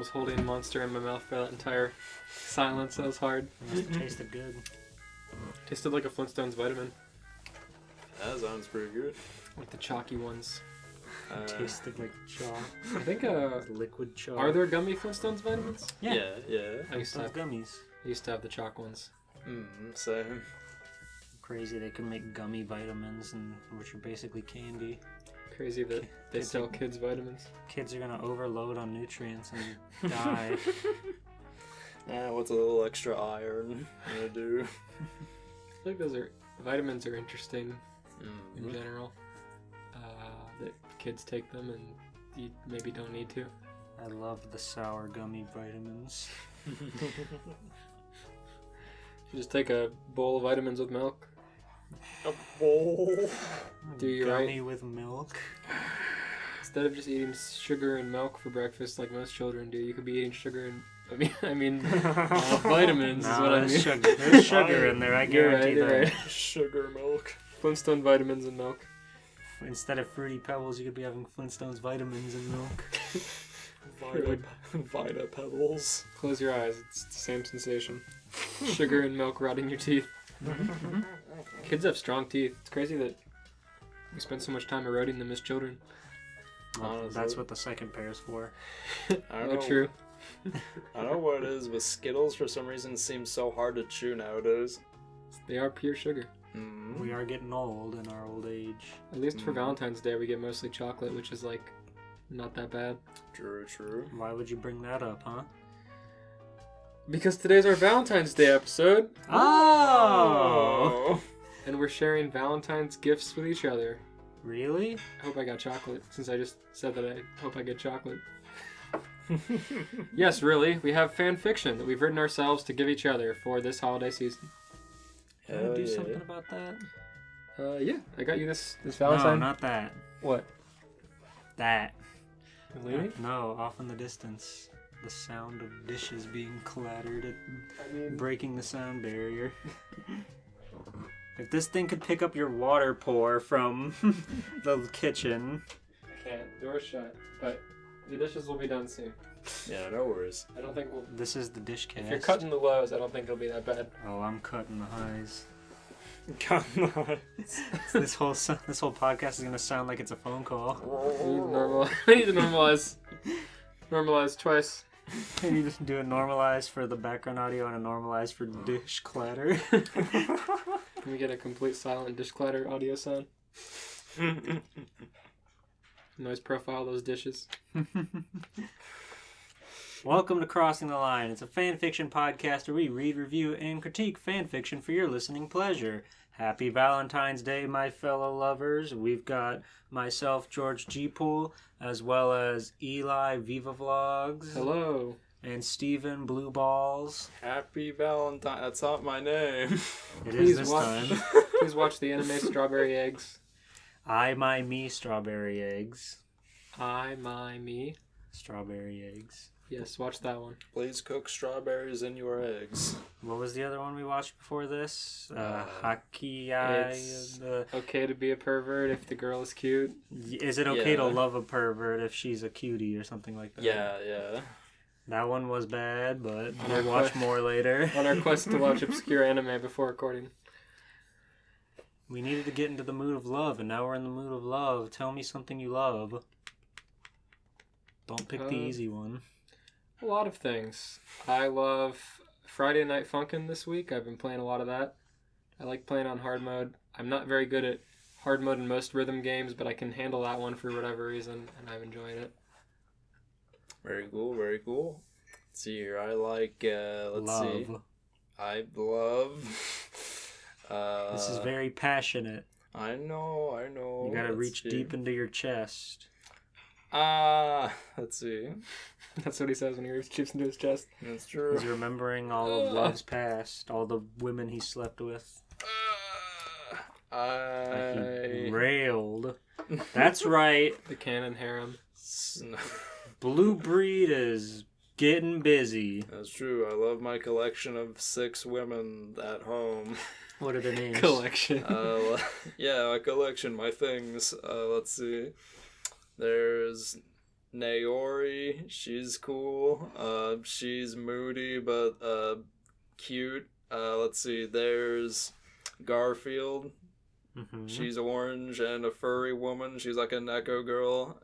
was holding Monster in my mouth for that entire silence. That was hard. It must have tasted good. Tasted like a Flintstones vitamin. That sounds pretty good. Like the chalky ones. Tasted like chalk. I think, liquid chalk. are there gummy Flintstones vitamins? Yeah. I used to have gummies. the chalk ones. Same. Crazy they can make gummy vitamins, and which are basically candy. Crazy that they sell kids vitamins. Kids are gonna overload on nutrients and die. What's a little extra iron gonna do? I think vitamins are interesting in general. That kids take them and you maybe don't need to. I love the sour gummy vitamins. You just take a bowl of vitamins with milk. A bowl? Do you gummy with milk? Instead of just eating sugar and milk for breakfast like most children do, you could be eating sugar and vitamins is what I mean. There's sugar in there, I guarantee that. Right. Sugar milk. Flintstone vitamins and milk. Instead of Fruity Pebbles, you could be having Flintstones vitamins and milk. Vita Pebbles. Close your eyes, it's the same sensation. Sugar and milk rotting your teeth. Kids have strong teeth. It's crazy that we spend so much time eroding them as children. That's what the second pair is for. I don't know. True. I don't know what it is, but Skittles for some reason seem so hard to chew nowadays. They are pure sugar. We are getting old in our old age. At least for Valentine's Day, we get mostly chocolate, which is like not that bad. True. Why would you bring that up, huh? Because today's our Valentine's Day episode. Oh! And we're sharing Valentine's gifts with each other. Really? I hope I got chocolate, since I just said that I hope I get chocolate. Yes, really. We have fan fiction that we've written ourselves to give each other for this holiday season. Can we do something about that? Yeah. I got you this Valentine. No, not that. What? That. Really? No, off in the distance. The sound of dishes being clattered and breaking the sound barrier. If this thing could pick up your water pour from the kitchen. I can't. Door's shut. But the dishes will be done soon. Yeah, no worries. I don't think we'll... This is the dish cast. If you're cutting the lows, I don't think it'll be that bad. Oh, I'm cutting the highs. Cutting the highs. This whole podcast is gonna sound like it's a phone call. We need to normalize. Normalize twice. And you just do a normalize for the background audio and a normalize for dish clatter. Can we get a complete silent dish clatter audio sound? Noise profile those dishes. Welcome to Crossing the Line. It's a fan fiction podcast where we read, review, and critique fan fiction for your listening pleasure. Happy Valentine's Day, my fellow lovers. We've got myself, George G. Pool, as well as Eli Viva Vlogs. Hello. And Steven Blue Balls. Happy Valentine. That's not my name. It is this time. Please watch the anime Strawberry Eggs. I, my, me, strawberry eggs. I, my, me. Strawberry eggs. Yes, watch that one. Please cook strawberries in your eggs. What was the other one we watched before this? It's okay to be a pervert if the girl is cute. Is it okay to love a pervert if she's a cutie or something like that? Yeah. That one was bad, but we'll watch more later. On our quest to watch obscure anime before recording. We needed to get into the mood of love, and now we're in the mood of love. Tell me something you love. Don't pick the easy one. A lot of things. I love Friday Night Funkin' this week. I've been playing a lot of that. I like playing on hard mode. I'm not very good at hard mode in most rhythm games, but I can handle that one for whatever reason, and I'm enjoying it. Very cool. Let's see here. I like, love. I love... this is very passionate. I know. You gotta reach deep into your chest. Let's see. That's what he says when he reaches into his chest. That's true. He's remembering all of love's past, all the women he slept with. He railed. That's right. The canon harem. Blue Breed is getting busy. That's true. I love my collection of 6 women at home. What are their names? Collection. Yeah, my collection, my things. Let's see. There's Naori, she's cool. She's moody but cute. Let's see, there's Garfield. Mm-hmm. She's orange and a furry woman. She's like a Neko girl.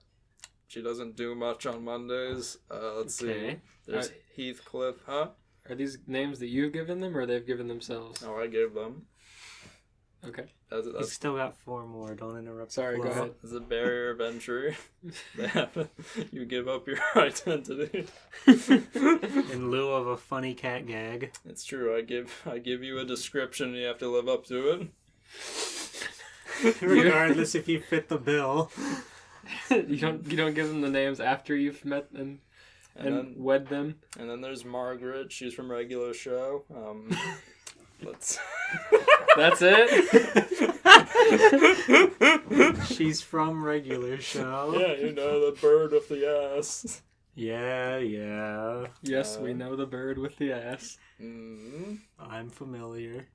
She doesn't do much on Mondays. Let's see. There's Heathcliff, huh? Are these names that you've given them, or they've given themselves? Oh, I gave them. Okay. You've still got 4 more. Don't interrupt. Sorry, go ahead. It's a barrier of entry. You give up your identity. In lieu of a funny cat gag. It's true. I give you a description and you have to live up to it. Regardless if you fit the bill. You don't give them the names after you've met and then, wed them. And then there's Margaret. She's from Regular Show. Let's. That's it. She's from Regular Show. Yeah, you know, the bird with the ass. Yeah. Yes, we know the bird with the ass. Mm-hmm. I'm familiar.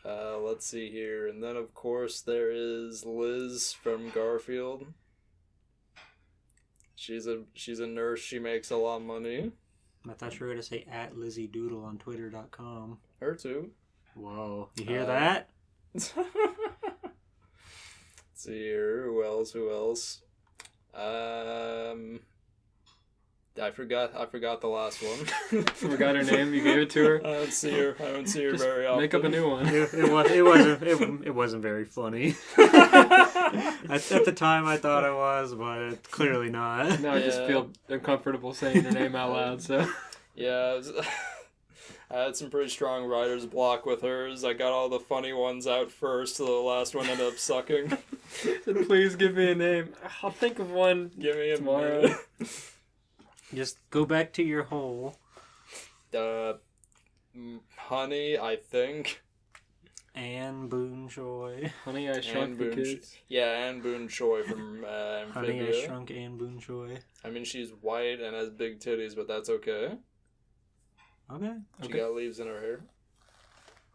Let's see here, and then of course there is Liz from Garfield. She's a nurse. She makes a lot of money. I thought you were going to say @LizzieDoodle on Twitter.com. Her too. Whoa. You hear that? Let's see here. Who else? I forgot the last one. Forgot her name. You gave it to her. I don't see her Just very often. make up a new one. It wasn't very funny. At the time I thought it was, but it's clearly not. Now I just feel uncomfortable saying her name out loud. So yeah, I had some pretty strong writer's block with hers. I got all the funny ones out first, so the last one ended up sucking. Please give me a name. I'll think of one. Give me a tomorrow. minute. Just go back to your hole. Honey, I think. Anne Boone Choi. Honey, I Shrunk the Kids. Yeah, Anne Boone Choi from Amphibia. Honey, I Shrunk Anne Boone Choi. I mean, she's white and has big titties, but that's okay. Okay. She got leaves in her hair.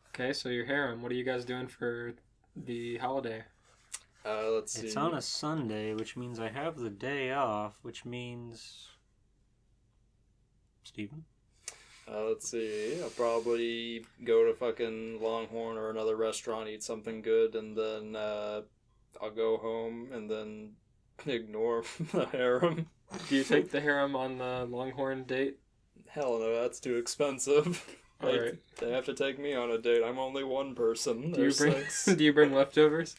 Okay, so your harem. What are you guys doing for the holiday? Let's see. It's on a Sunday, which means I have the day off, which means... Steven? Let's see. I'll probably go to fucking Longhorn or another restaurant, eat something good, and then I'll go home and then ignore the harem. Do you take the harem on the Longhorn date? Hell no, that's too expensive. Alright. They have to take me on a date. I'm only one person. Do you bring leftovers?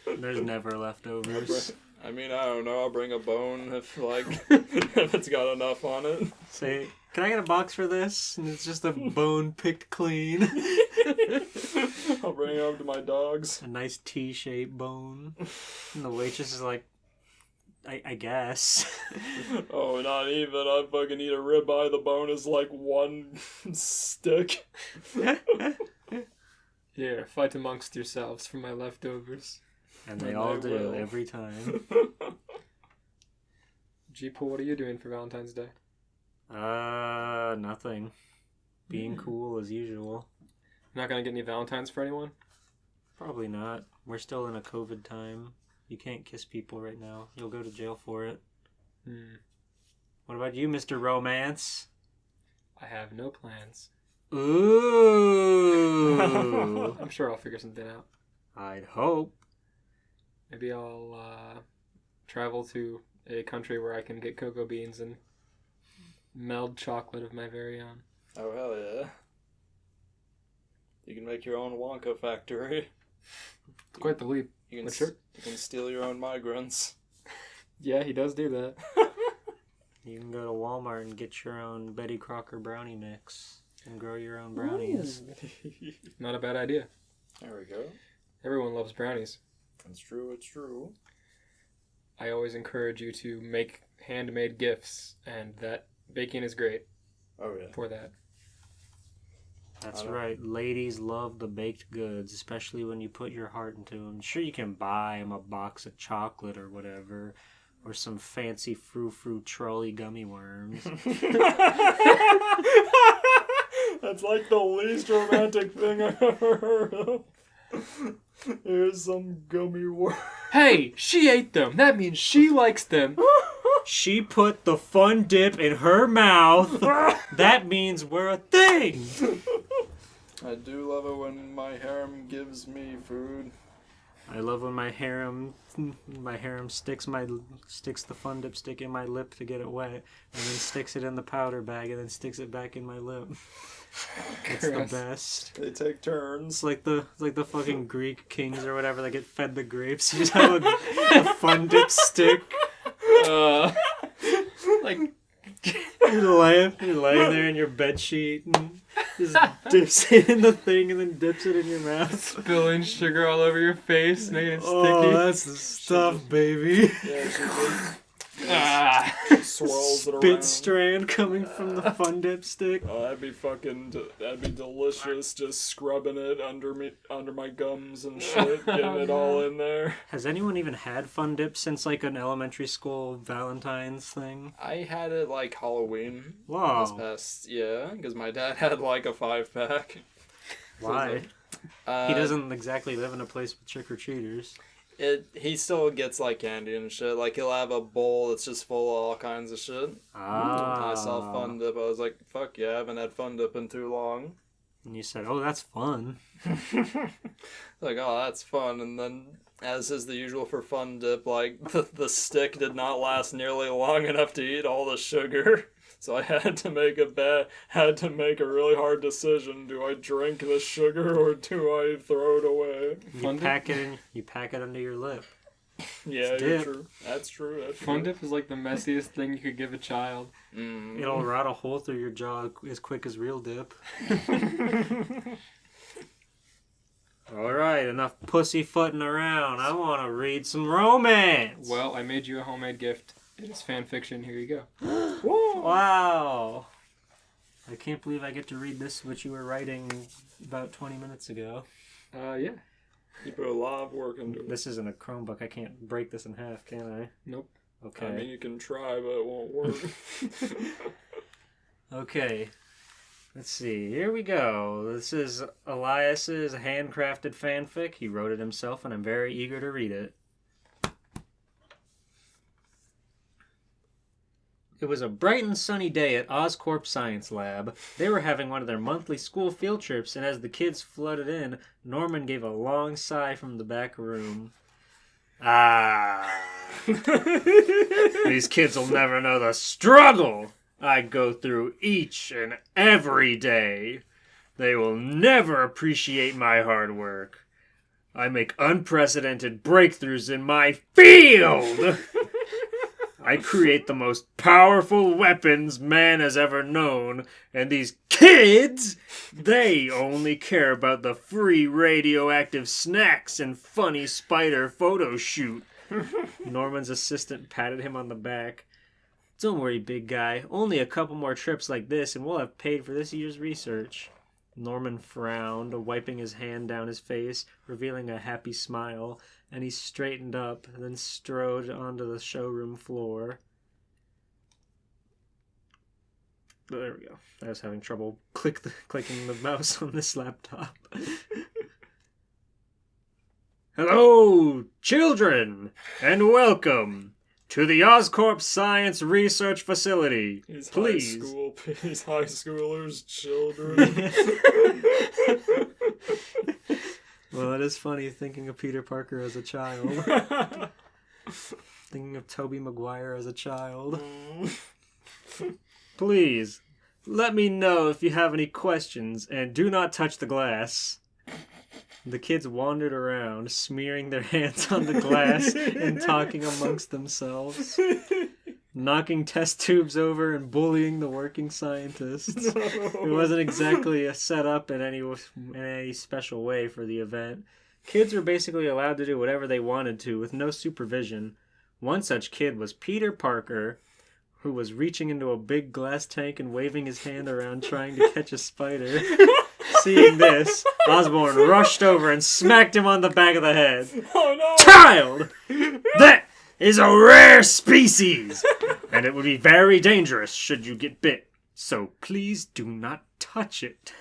There's never leftovers. I mean, I don't know. I'll bring a bone if if it's got enough on it. Say, can I get a box for this? And it's just a bone picked clean. I'll bring it up to my dogs. A nice T-shaped bone. And the waitress is like, I guess. Oh, not even. I fucking eat a ribeye. The bone is like one stick. Here, fight amongst yourselves for my leftovers. And they all do, every time. G-Pool, what are you doing for Valentine's Day? Nothing. Being cool as usual. You're not gonna get any Valentines for anyone? Probably not. We're still in a COVID time. You can't kiss people right now. You'll go to jail for it. What about you, Mr. Romance? I have no plans. Ooh. I'm sure I'll figure something out. I'd hope. Maybe I'll travel to a country where I can get cocoa beans and meld chocolate of my very own. Oh, hell yeah. You can make your own Wonka factory. It's quite the leap. You can steal your own migrants. Yeah, he does do that. You can go to Walmart and get your own Betty Crocker brownie mix and grow your own brownies. Not a bad idea. There we go. Everyone loves brownies. It's true. I always encourage you to make handmade gifts, and that baking is great. Oh, yeah. For that. That's right. Ladies love the baked goods, especially when you put your heart into them. Sure, you can buy them a box of chocolate or whatever, or some fancy frou-frou trolley gummy worms. That's like the least romantic thing I've ever heard of. Here's some gummy worms. Hey, she ate them. That means she likes them. She put the fun dip in her mouth. That means we're a thing. I do love it when my harem gives me food. I love when my harem sticks the fun dip stick in my lip to get it wet, and then sticks it in the powder bag, and then sticks it back in my lip. It's the best. They take turns. It's like the fucking Greek kings or whatever that get fed the grapes. You just have a fun dip stick. Like You're laying there in your bed sheet and just dips it in the thing and then dips it in your mouth. spilling sugar all over your face, making it sticky. Oh, that's the stuff, baby. Yeah, she swirls it around. Spit strand coming from the fun dip stick. Oh, that'd be delicious. Just scrubbing it under my gums and shit, getting it all in there. Has anyone even had fun dip since like an elementary school Valentine's thing? I had it like Halloween. Wow. This past, because my dad had like a 5-pack. Why? He doesn't exactly live in a place with trick-or-treaters. He still gets like candy and shit. Like he'll have a bowl that's just full of all kinds of shit. Ah. I saw Fun Dip. I was like, fuck yeah, I haven't had Fun Dip in too long. And you said, oh, that's fun. Like, oh, that's fun. And then, as is the usual for Fun Dip, like the stick did not last nearly long enough to eat all the sugar. So I had to make a really hard decision. Do I drink the sugar or do I throw it away? You pack it under your lip. Yeah, you're true. That's true. Fun Dip is like the messiest thing you could give a child. It'll rot a hole through your jaw as quick as real dip. Alright, enough pussyfooting around. I want to read some romance. Well, I made you a homemade gift. It is fan fiction. Here you go. Wow. I can't believe I get to read this, what you were writing about 20 minutes ago. Yeah. You put a lot of work into it. This isn't a Chromebook. I can't break this in half, can I? Nope. Okay. I mean, you can try, but it won't work. Okay. Let's see. Here we go. This is Elias's handcrafted fanfic. He wrote it himself, and I'm very eager to read it. It was a bright and sunny day at Oscorp Science Lab. They were having one of their monthly school field trips, and as the kids flooded in, Norman gave a long sigh from the back room. Ah. These kids will never know the struggle I go through each and every day. They will never appreciate my hard work. I make unprecedented breakthroughs in my field. I create the most powerful weapons man has ever known, and these kids, they only care about the free radioactive snacks and funny spider photo shoot. Norman's assistant patted him on the back. Don't worry, big guy. Only a couple more trips like this, and we'll have paid for this year's research. Norman frowned, wiping his hand down his face, revealing a happy smile, and he straightened up, then strode onto the showroom floor. There we go. I was having trouble clicking the mouse on this laptop. Hello, children, and welcome to the Oscorp Science Research Facility. Please. These high schoolers' children. Well, it is funny thinking of Peter Parker as a child. Thinking of Tobey Maguire as a child. Please, let me know if you have any questions, and do not touch the glass. The kids wandered around, smearing their hands on the glass and talking amongst themselves, knocking test tubes over and bullying the working scientists. No. It wasn't exactly a setup in any special way for the event. Kids were basically allowed to do whatever they wanted to with no supervision. One such kid was Peter Parker, who was reaching into a big glass tank and waving his hand around trying to catch a spider. Seeing this, Osborn rushed over and smacked him on the back of the head. Oh no! Child! That is a rare species! And it would be very dangerous should you get bit. So please do not touch it.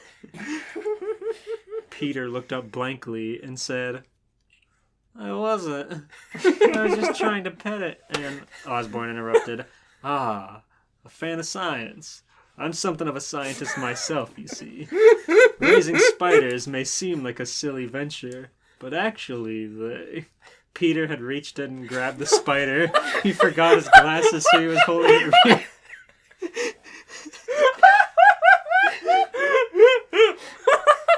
Peter looked up blankly and said, I wasn't. I was just trying to pet it. And Osborne interrupted. Ah, a fan of science. I'm something of a scientist myself, you see. Raising spiders may seem like a silly venture, but actually Peter had reached in and grabbed the spider. He forgot his glasses, so he was holding it.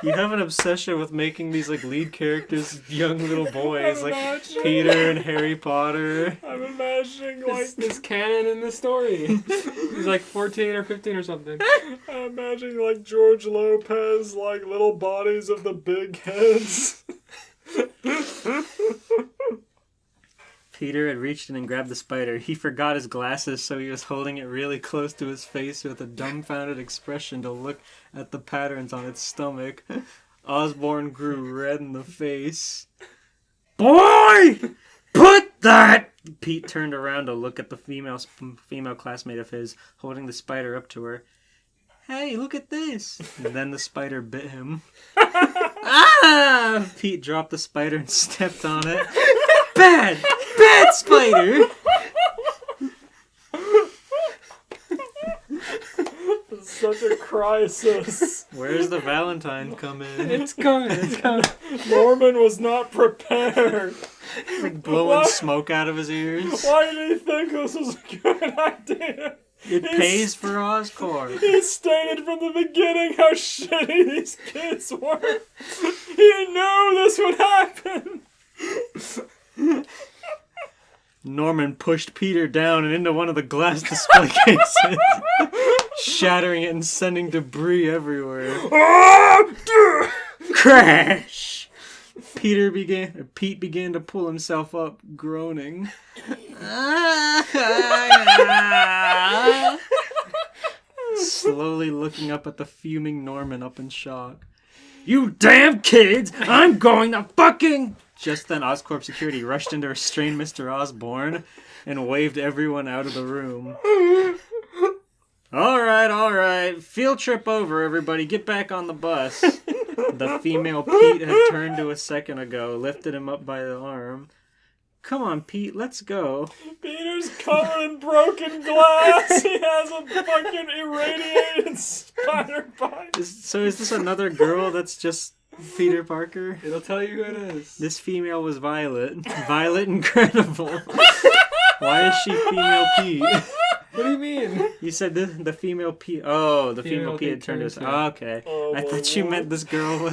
You have an obsession with making these like lead characters young little boys, like Peter and Harry Potter. I'm imagining like this canon in the story. He's like 14 or 15 or something. I'm imagining like George Lopez, like little bodies of the big heads. Peter had reached in and grabbed the spider. He forgot his glasses, so he was holding it really close to his face with a dumbfounded expression to look at the patterns on its stomach. Osborne grew red in the face. Boy! Put that! Pete turned around to look at the female classmate of his, holding the spider up to her. Hey, look at this! And then the spider bit him. Ah! Pete dropped the spider and stepped on it. Bad! Bad spider! It's such a crisis. Where's the Valentine come in? It's coming. Norman was not prepared. Like blowing smoke out of his ears. Why did he think this was a good idea? It pays for Oscorp. He stated from the beginning how shitty these kids were. He knew this would happen. Norman pushed Peter down and into one of the glass display cases, shattering it and sending debris everywhere. Crash! Pete began to pull himself up, groaning. Slowly looking up at the fuming Norman up in shock. You damn kids! I'm going to fucking... Just then, Oscorp security rushed in to restrain Mr. Osborne and waved everyone out of the room. All right. Field trip over, everybody. Get back on the bus. The female Pete had turned to a second ago, lifted him up by the arm. Come on, Pete, let's go. Peter's covered in broken glass. He has a fucking irradiated spider bite. So is this another girl that's just Peter Parker? It'll tell you who it is. This female was Violet. Violet Incredible. Why is she female Pete? What do you mean? You said the female Pete. Oh, the female Pete had turned to us. Oh, okay. I thought you meant this girl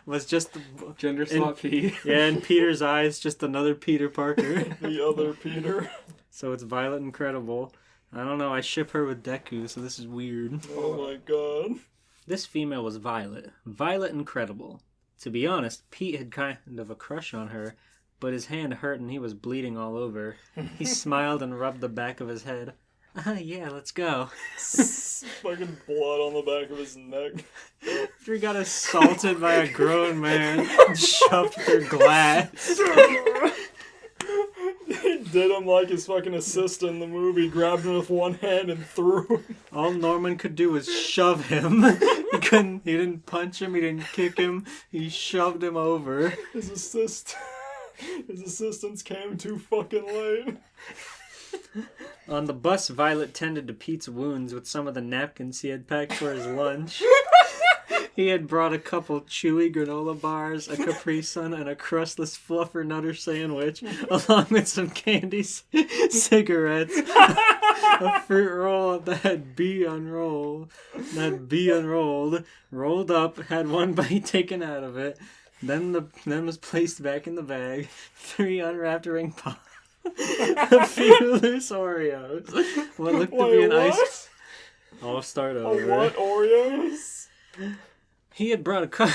was just Gender swap Pete. Yeah, in Peter's eyes, just another Peter Parker. The other Peter. So it's Violet Incredible. I don't know. I ship her with Deku, so this is weird. Oh my god. This female was Violet. Violet Incredible. To be honest, Pete had kind of a crush on her, but his hand hurt and he was bleeding all over. He smiled and rubbed the back of his head. Yeah, let's go. Fucking blood on the back of his neck. After he got assaulted by a grown man and shoved through glass. He did him like his fucking assistant in the movie, grabbed him with one hand and threw him. All Norman could do was shove him. He didn't punch him, he didn't kick him, he shoved him over. His assistants came too fucking late. On the bus, Violet tended to Pete's wounds with some of the napkins he had packed for his lunch. He had brought a couple chewy granola bars, a Capri Sun, and a crustless fluffernutter sandwich, along with some candy cigarettes, a fruit roll that had rolled up, had one bite taken out of it, then was placed back in the bag, 3 unwrapped ring pops. A few loose Oreos. What looked to be an ice. I'll start over. What Oreos? He had brought a cup.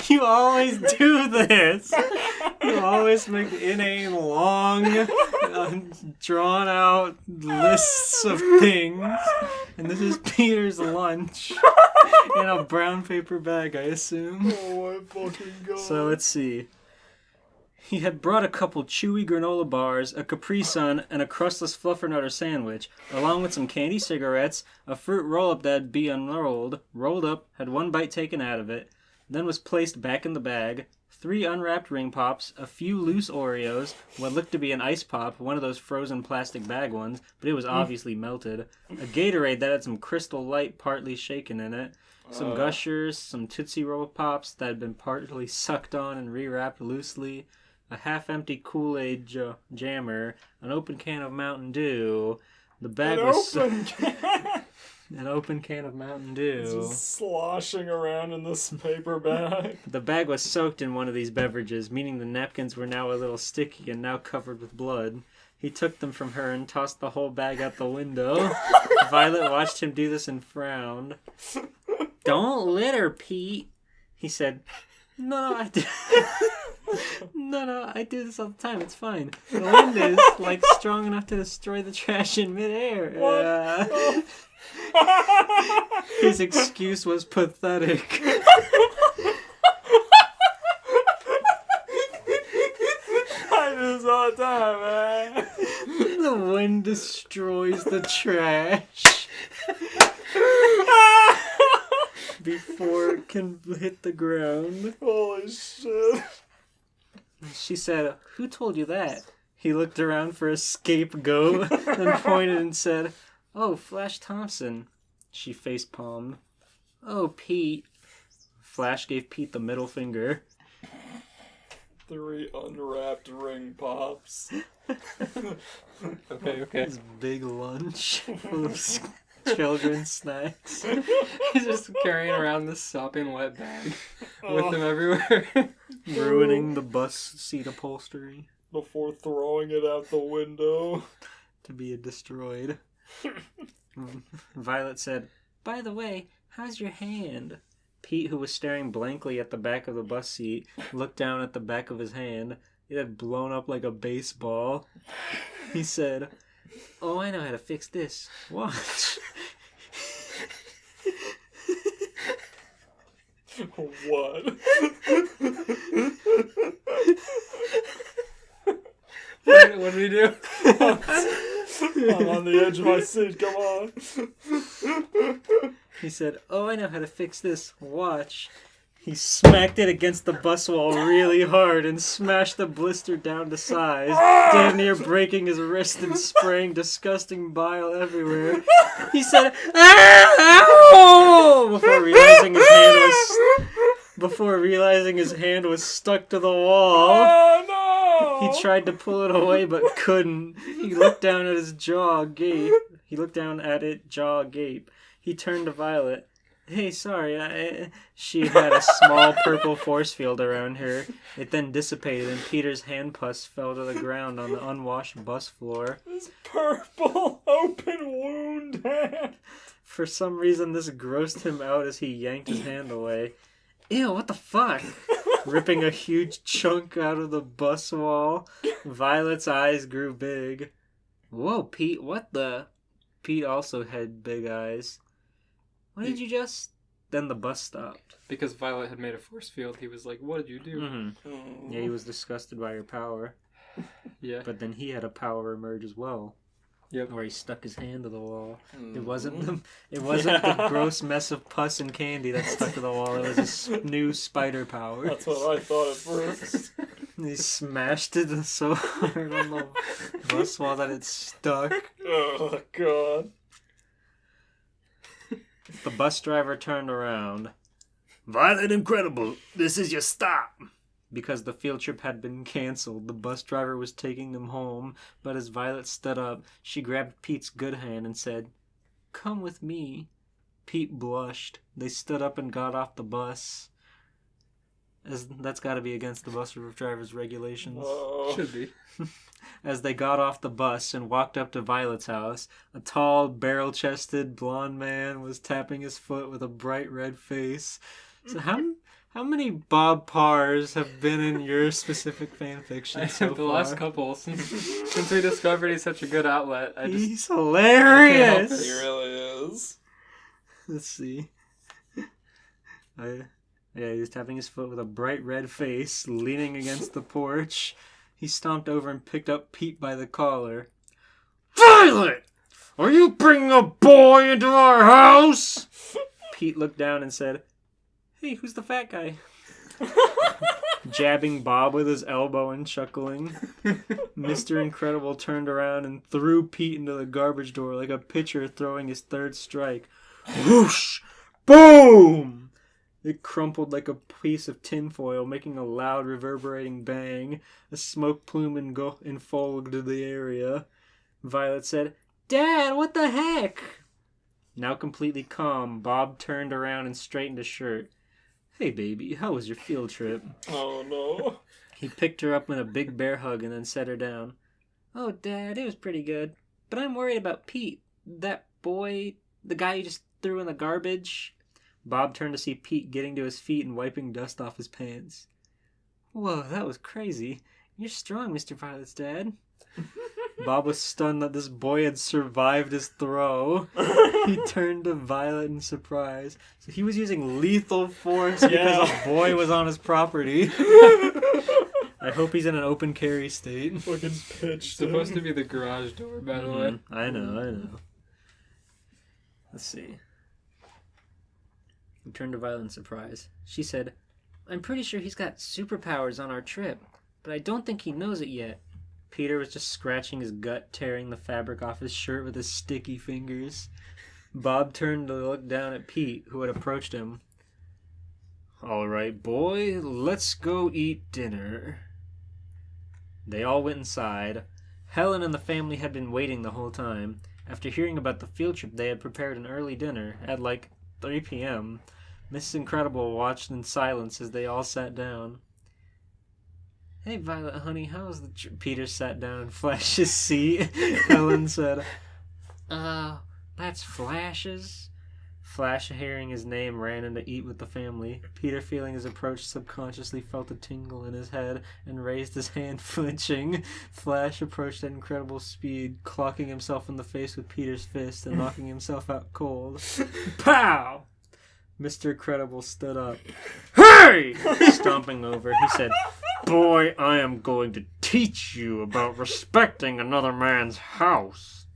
You always do this. You always make inane, long, drawn out lists of things. And this is Peter's lunch. In a brown paper bag, I assume. Oh my fucking god. So let's see. He had brought a couple chewy granola bars, a Capri Sun, and a crustless fluffernutter sandwich, along with some candy cigarettes, a fruit roll-up that had been rolled up, had one bite taken out of it, then was placed back in the bag. 3 unwrapped ring pops, a few loose Oreos, what looked to be an ice pop, one of those frozen plastic bag ones, but it was obviously melted, a Gatorade that had some Crystal Light partly shaken in it, some Gushers, some Tootsie Roll Pops that had been partly sucked on and rewrapped loosely, a half-empty Kool-Aid jammer, an open can of Mountain Dew. The bag was an open can of Mountain Dew. Just sloshing around in this paper bag. The bag was soaked in one of these beverages, meaning the napkins were now a little sticky and now covered with blood. He took them from her and tossed the whole bag out the window. Violet watched him do this and frowned. "Don't litter, Pete," he said. No, I do. No, I do this all the time. It's fine. The wind is, like, strong enough to destroy the trash in midair. His excuse was pathetic. I do this all the time, man. The wind destroys the trash before it can hit the ground. Holy shit. She said, "Who told you that?" He looked around for a scapegoat, then pointed and said, "Oh, Flash Thompson." She face-palmed. "Oh, Pete." Flash gave Pete the middle finger. 3 unwrapped ring pops. Okay. His big lunch full of children's snacks. He's just carrying around this sopping wet bag with him everywhere. Ruining the bus seat upholstery. Before throwing it out the window. To be destroyed. Violet said, "By the way, how's your hand?" Pete, who was staring blankly at the back of the bus seat, looked down at the back of his hand. It had blown up like a baseball. He said, "Oh, I know how to fix this. Watch." What? What did he do? I'm on the edge of my seat, come on. He said, "Oh, I know how to fix this. Watch." He smacked it against the bus wall really hard and smashed the blister down to size, damn near breaking his wrist and spraying disgusting bile everywhere. He said, "Ow!" before realizing his hand was stuck to the wall. Oh no! He tried to pull it away but couldn't. He looked down at his jaw agape. He turned to Violet. "Hey, sorry, She had a small purple force field around her. It then dissipated and Peter's hand pus fell to the ground on the unwashed bus floor. This purple open wound hand. For some reason, this grossed him out as he yanked his hand away. "Ew, what the fuck?" Ripping a huge chunk out of the bus wall. Violet's eyes grew big. "Whoa, Pete, what the..." Pete also had big eyes. "What did you just..." Then the bus stopped. Because Violet had made a force field, he was like, "What did you do?" Mm-hmm. Yeah, he was disgusted by her power. Yeah. But then he had a power emerge as well. Yep. Where he stuck his hand to the wall. It wasn't the gross mess of pus and candy that stuck to the wall. It was his new spider power. That's what I thought at first. He smashed it so hard on the bus wall that it stuck. Oh, God. The bus driver turned around. "Violet Incredible, this is your stop." Because the field trip had been canceled, the bus driver was taking them home, but as Violet stood up, she grabbed Pete's good hand and said, "Come with me." Pete blushed. They stood up and got off the bus. That's got to be against the bus driver's regulations. Oh. Should be. As they got off the bus and walked up to Violet's house, a tall, barrel-chested, blonde man was tapping his foot with a bright red face. So how many Bob Parrs have been in your specific fanfiction so far? The last couple, since we discovered he's such a good outlet. He's hilarious! He really is. Let's see. Yeah, he was tapping his foot with a bright red face, leaning against the porch. He stomped over and picked up Pete by the collar. "Violet! Are you bringing a boy into our house?" Pete looked down and said, Hey, who's the fat guy? Jabbing Bob with his elbow and chuckling. Mr. Incredible turned around and threw Pete into the garbage door like a pitcher throwing his third strike. Whoosh! Boom! It crumpled like a piece of tinfoil, making a loud reverberating bang. A smoke plume enfolded the area. Violet said, Dad, what the heck? Now completely calm, Bob turned around and straightened his shirt. Hey, baby, how was your field trip? Oh, no. He picked her up in a big bear hug and then set her down. Oh, Dad, it was pretty good. But I'm worried about Pete. That boy, the guy you just threw in the garbage. Bob turned to see Pete getting to his feet and wiping dust off his pants. Whoa, that was crazy. You're strong, Mr. Violet's dad. Bob was stunned that this boy had survived his throw. He turned to Violet in surprise. So he was using lethal force because a boy was on his property. I hope he's in an open carry state. Fucking pitched. Supposed to be the garage door, by the way. I know. Let's see. He turned to Violet in surprise. She said, I'm pretty sure he's got superpowers on our trip, but I don't think he knows it yet. Peter was just scratching his gut, tearing the fabric off his shirt with his sticky fingers. Bob turned to look down at Pete, who had approached him. All right, boy, let's go eat dinner. They all went inside. Helen and the family had been waiting the whole time. After hearing about the field trip, they had prepared an early dinner at like 3 p.m. Mrs. Incredible watched in silence as they all sat down. Hey, Violet, honey, how's the Peter sat down and flashed his seat. Helen said, that's Flash's. Flash, hearing his name, ran in to eat with the family. Peter, feeling his approach, subconsciously felt a tingle in his head and raised his hand, flinching. Flash approached at incredible speed, clocking himself in the face with Peter's fist and knocking himself out cold. Pow! Mr. Incredible stood up. Hey! Stomping over, he said, Boy, I am going to teach you about respecting another man's house.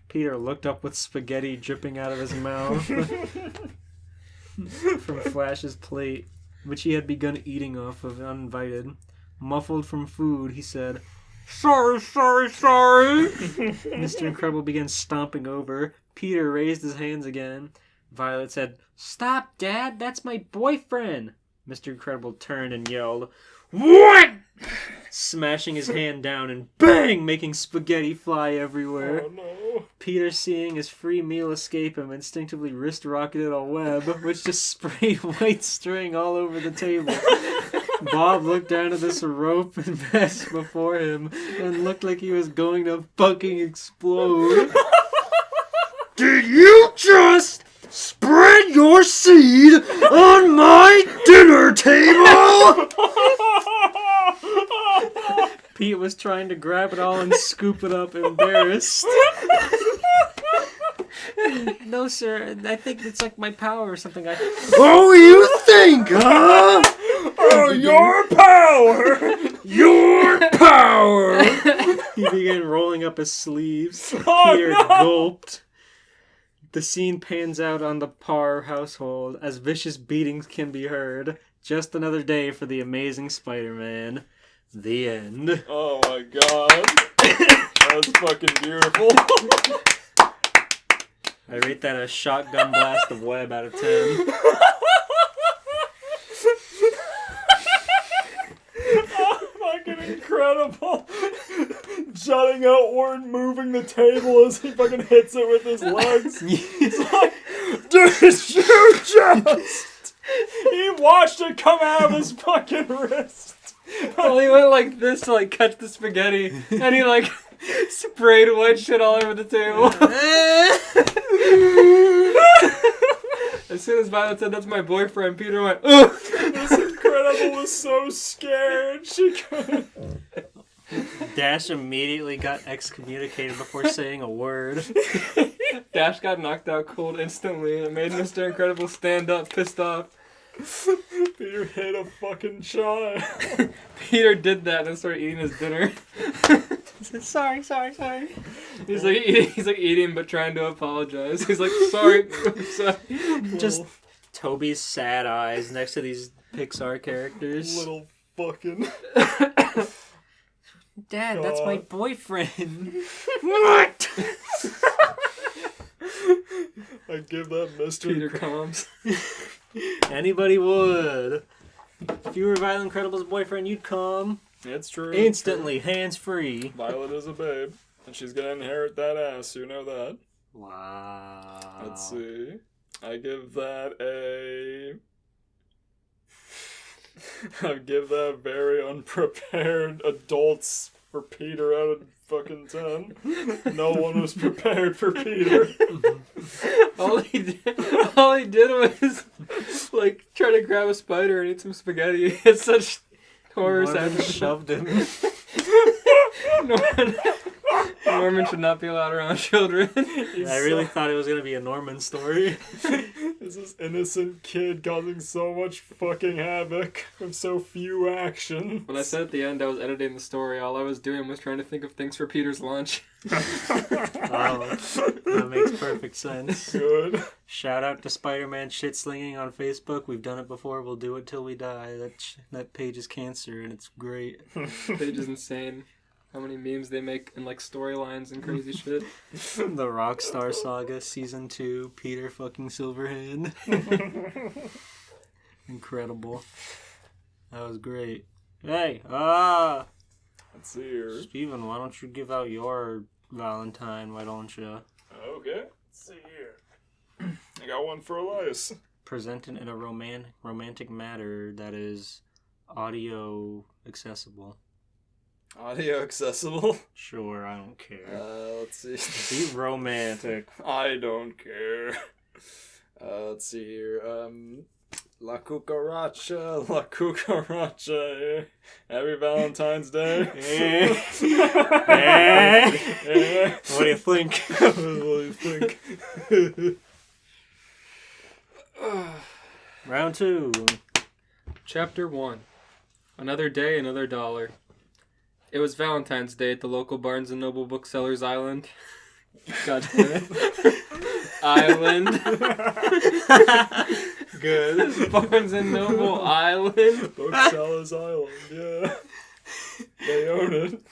Peter looked up with spaghetti dripping out of his mouth from Flash's plate, which he had begun eating off of uninvited. Muffled from food, he said, Sorry. Mr. Incredible began stomping over. Peter raised his hands again. Violet said, Stop, Dad, that's my boyfriend. Mr. Incredible turned and yelled, What? Smashing his hand down and bang, making spaghetti fly everywhere. Oh, no. Peter, seeing his free meal escape him, instinctively wrist-rocketed a web, which just sprayed white string all over the table. Bob looked down at this rope and mess before him and looked like he was going to fucking explode. Did you just spread your seed on my dinner table? Pete was trying to grab it all and scoop it up, embarrassed. No, sir. I think it's like my power or something. Oh, you think, huh? Oh, your power! Your power! He began rolling up his sleeves. Peter gulped. The scene pans out on the Parr household as vicious beatings can be heard. Just another day for the Amazing Spider-Man. The end. Oh my god. That was fucking beautiful. I rate that a shotgun blast of web out of 10. Oh, fucking incredible. Jutting outward, moving the table as he fucking hits it with his legs. He's like, did you just... He watched it come out of his fucking wrist. Well, he went like this to like catch the spaghetti, and he like sprayed white shit all over the table. As soon as Violet said, "That's my boyfriend," Peter went, "Ugh." This Incredible was so scared. She couldn't. Dash immediately got excommunicated before saying a word. Dash got knocked out cold instantly, and it made Mr. Incredible stand up, pissed off. Peter hit a fucking child. Peter did that and then started eating his dinner. Sorry. He's like eating but trying to apologize. He's like, sorry. I'm sorry. Just Toby's sad eyes next to these Pixar characters. Little fucking... Dad, that's my boyfriend. What? I give that Mr. Peter comes. Anybody would. If you were Violet Incredible's boyfriend, you'd come. It's true. Instantly, hands-free. Violet is a babe, and she's gonna inherit that ass, you know that. Wow. Let's see. I give that a... I give that very unprepared adults for Peter out of fucking 10. No one was prepared for Peter. all he did was like try to grab a spider and eat some spaghetti. It's such horror Norman sound. shoved him. Norman should not be allowed around children. I really thought it was going to be a Norman story. This is innocent kid causing so much fucking havoc with so few actions. When I said at the end I was editing the story, all I was doing was trying to think of things for Peter's lunch. Wow, that makes perfect sense. Good. Shout out to Spider-Man shit-slinging on Facebook. We've done it before. We'll do it till we die. That page is cancer, and it's great. Page is insane. How many memes they make and like storylines and crazy shit. The Rockstar Saga Season 2, Peter fucking Silverhand. Incredible. That was great. Hey, Let's see here. Steven, why don't you give out your Valentine? Why don't you? Okay. Let's see here. I got one for Elias. Present it in a romantic matter that is audio accessible. Audio accessible? Sure, I don't care. Let's see. Be romantic. I don't care. Let's see here. La cucaracha, la cucaracha. Happy Valentine's Day. What do you think? What do you think? Round 2. Chapter 1. Another day, another dollar. It was Valentine's Day at the local Barnes & Noble Booksellers Island. God damn it. Island. Good. Barnes & Noble Island. Booksellers Island, yeah. They own it.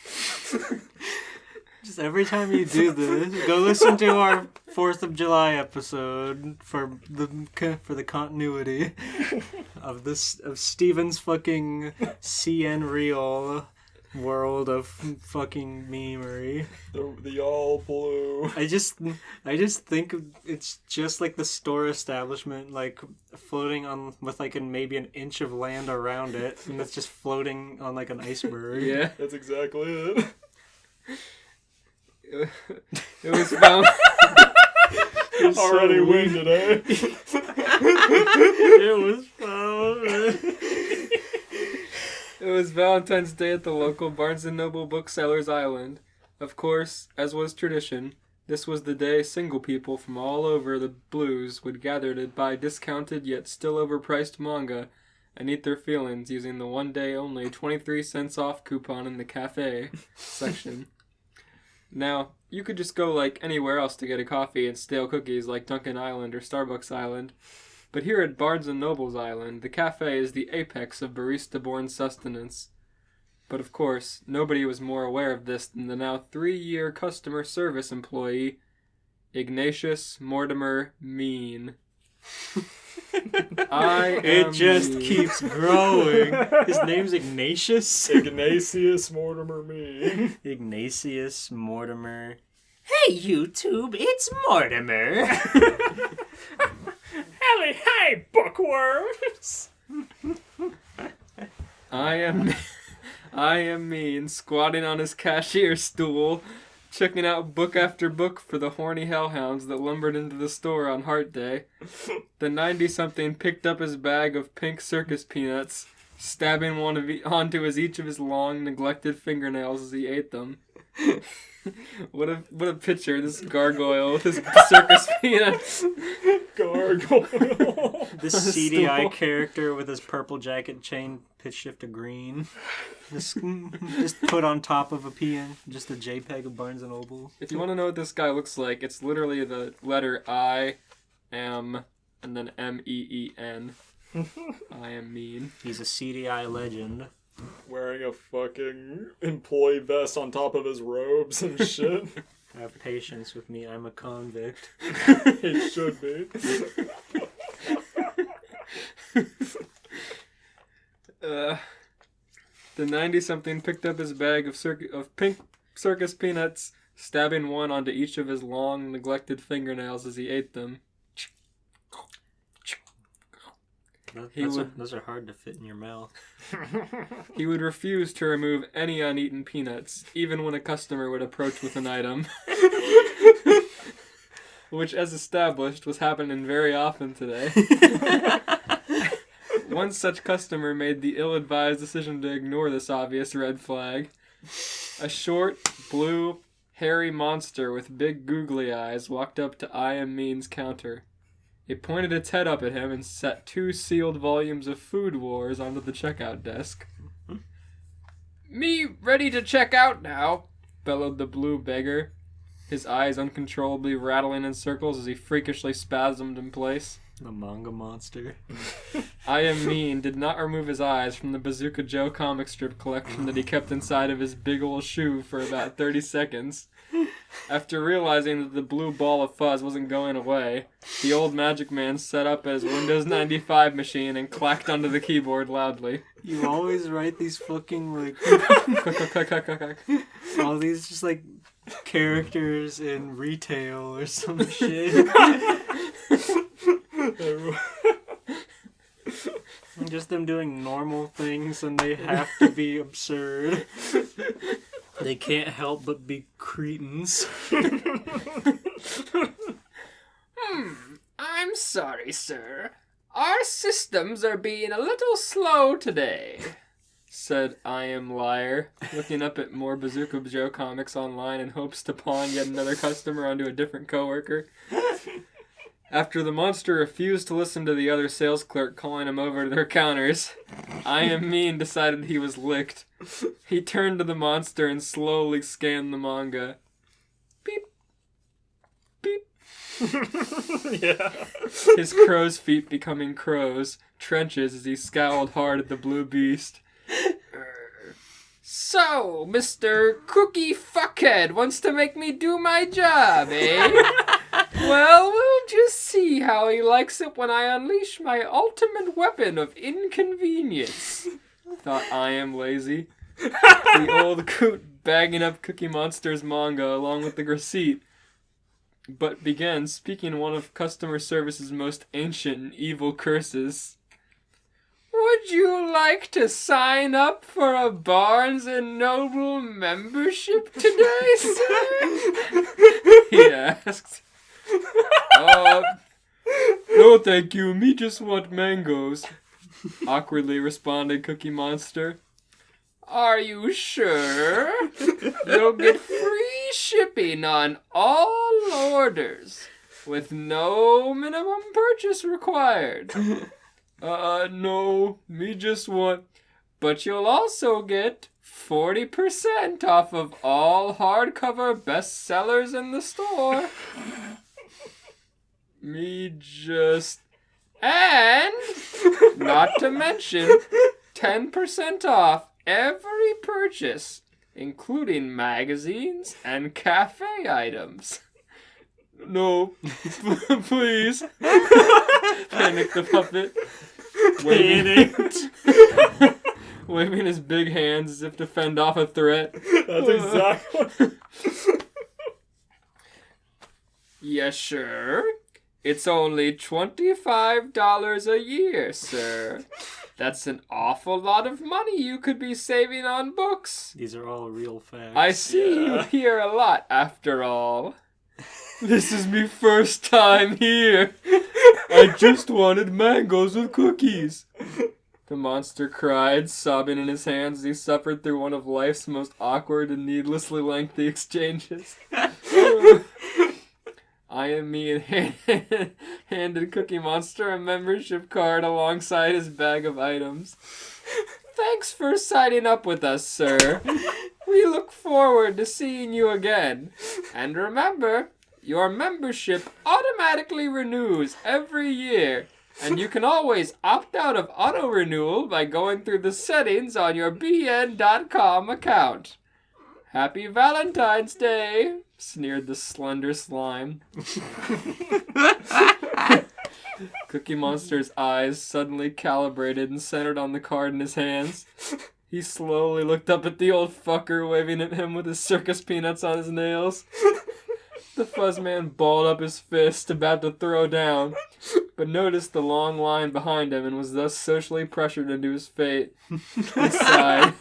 Just every time you do this, go listen to our 4th of July episode for the continuity of Steven's fucking CN Real world of fucking memery. The all blue. I just think it's just like the store establishment, like floating on with like maybe an inch of land around it, and it's just floating on like an iceberg. Yeah. That's exactly it. It was Valentine's. Already winded, eh? It was It was Valentine's Day at the local Barnes & Noble Booksellers Island. Of course, as was tradition, this was the day single people from all over the blues would gather to buy discounted yet still overpriced manga and eat their feelings using the one day only 23 cents off coupon in the cafe section. Now, you could just go like anywhere else to get a coffee and stale cookies like Dunkin' Island or Starbucks Island. But here at Barnes & Noble's Island, the cafe is the apex of barista-born sustenance. But of course, nobody was more aware of this than the now 3-year customer service employee, Ignatius Mortimer Mean. It just keeps growing. His name's Ignatius? Ignatius Mortimer Mean. Ignatius Mortimer. Hey, YouTube, it's Mortimer. Hey, bookworms! I am Mean, squatting on his cashier stool, checking out book after book for the horny hellhounds that lumbered into the store on Heart Day. The 90-something picked up his bag of pink circus peanuts, stabbing one onto each of his long, neglected fingernails as he ate them. What a picture, this gargoyle with his circus peanuts. Gargoyle. This CDI character with his purple jacket chain pitch shift to green. Just put on top of a PN, just a JPEG of Barnes & Noble. If you want to know what this guy looks like, it's literally the letter I am and then M-E-E-N. I am mean. He's a CDI legend. Wearing a fucking employee vest on top of his robes and shit. Have patience with me, I'm a convict. It should be. The 90-something picked up his bag of pink circus peanuts, stabbing one onto each of his long, neglected fingernails as he ate them. Those are hard to fit in your mouth. He would refuse to remove any uneaten peanuts, even when a customer would approach with an item. Which, as established, was happening very often today. One such customer made the ill-advised decision to ignore this obvious red flag. A short, blue, hairy monster with big googly eyes walked up to I Am Mean's counter. It pointed its head up at him and set 2 sealed volumes of Food Wars onto the checkout desk. "Me ready to check out now," bellowed the blue beggar, his eyes uncontrollably rattling in circles as he freakishly spasmed in place. The manga monster. I Am Mean did not remove his eyes from the Bazooka Joe comic strip collection that he kept inside of his big ol' shoe for about 30 seconds. After realizing that the blue ball of fuzz wasn't going away, the old magic man set up at his Windows 95 machine and clacked onto the keyboard loudly. You always write these fucking, like, all these just, like, characters in retail or some shit. Just them doing normal things and they have to be absurd. They can't help but be cretins. I'm sorry, sir. Our systems are being a little slow today, said I Am Liar, looking up at more Bazooka Joe comics online in hopes to pawn yet another customer onto a different coworker. After the monster refused to listen to the other sales clerk calling him over to their counters, I Am Mean decided he was licked. He turned to the monster and slowly scanned the manga. Beep. Beep. Yeah. His crow's feet becoming crows, trenches as he scowled hard at the blue beast. So, Mr. Cookie Fuckhead wants to make me do my job, eh? Well, we'll just see how he likes it when I unleash my ultimate weapon of inconvenience, thought I Am Lazy. The old coot bagging up Cookie Monster's manga along with the receipt, but began speaking one of customer service's most ancient and evil curses. Would you like to sign up for a Barnes & Noble membership today, sir? He asked. No thank you, me just want mangoes, awkwardly responded Cookie Monster. Are you sure? You'll get free shipping on all orders, with no minimum purchase required. No, me just want... But you'll also get 40% off of all hardcover bestsellers in the store. Me just... And, not to mention, 10% off every purchase, including magazines and cafe items. No, please. Panicked the puppet. Waving his big hands as if to fend off a threat. That's exactly. Yes, sure. It's only $25 a year, sir. That's an awful lot of money you could be saving on books. These are all real facts. I see you here a lot, after all. This is me first time here. I just wanted mangoes with cookies. The monster cried, sobbing in his hands as he suffered through one of life's most awkward and needlessly lengthy exchanges. I Am Mean handed Cookie Monster a membership card alongside his bag of items. Thanks for signing up with us, sir. We look forward to seeing you again. And remember, your membership automatically renews every year, and you can always opt out of auto-renewal by going through the settings on your bn.com account. Happy Valentine's Day, sneered the slender slime. Cookie Monster's eyes suddenly calibrated and centered on the card in his hands. He slowly looked up at the old fucker waving at him with his circus peanuts on his nails. The Fuzzman balled up his fist, about to throw down, but noticed the long line behind him and was thus socially pressured into his fate. He sighed.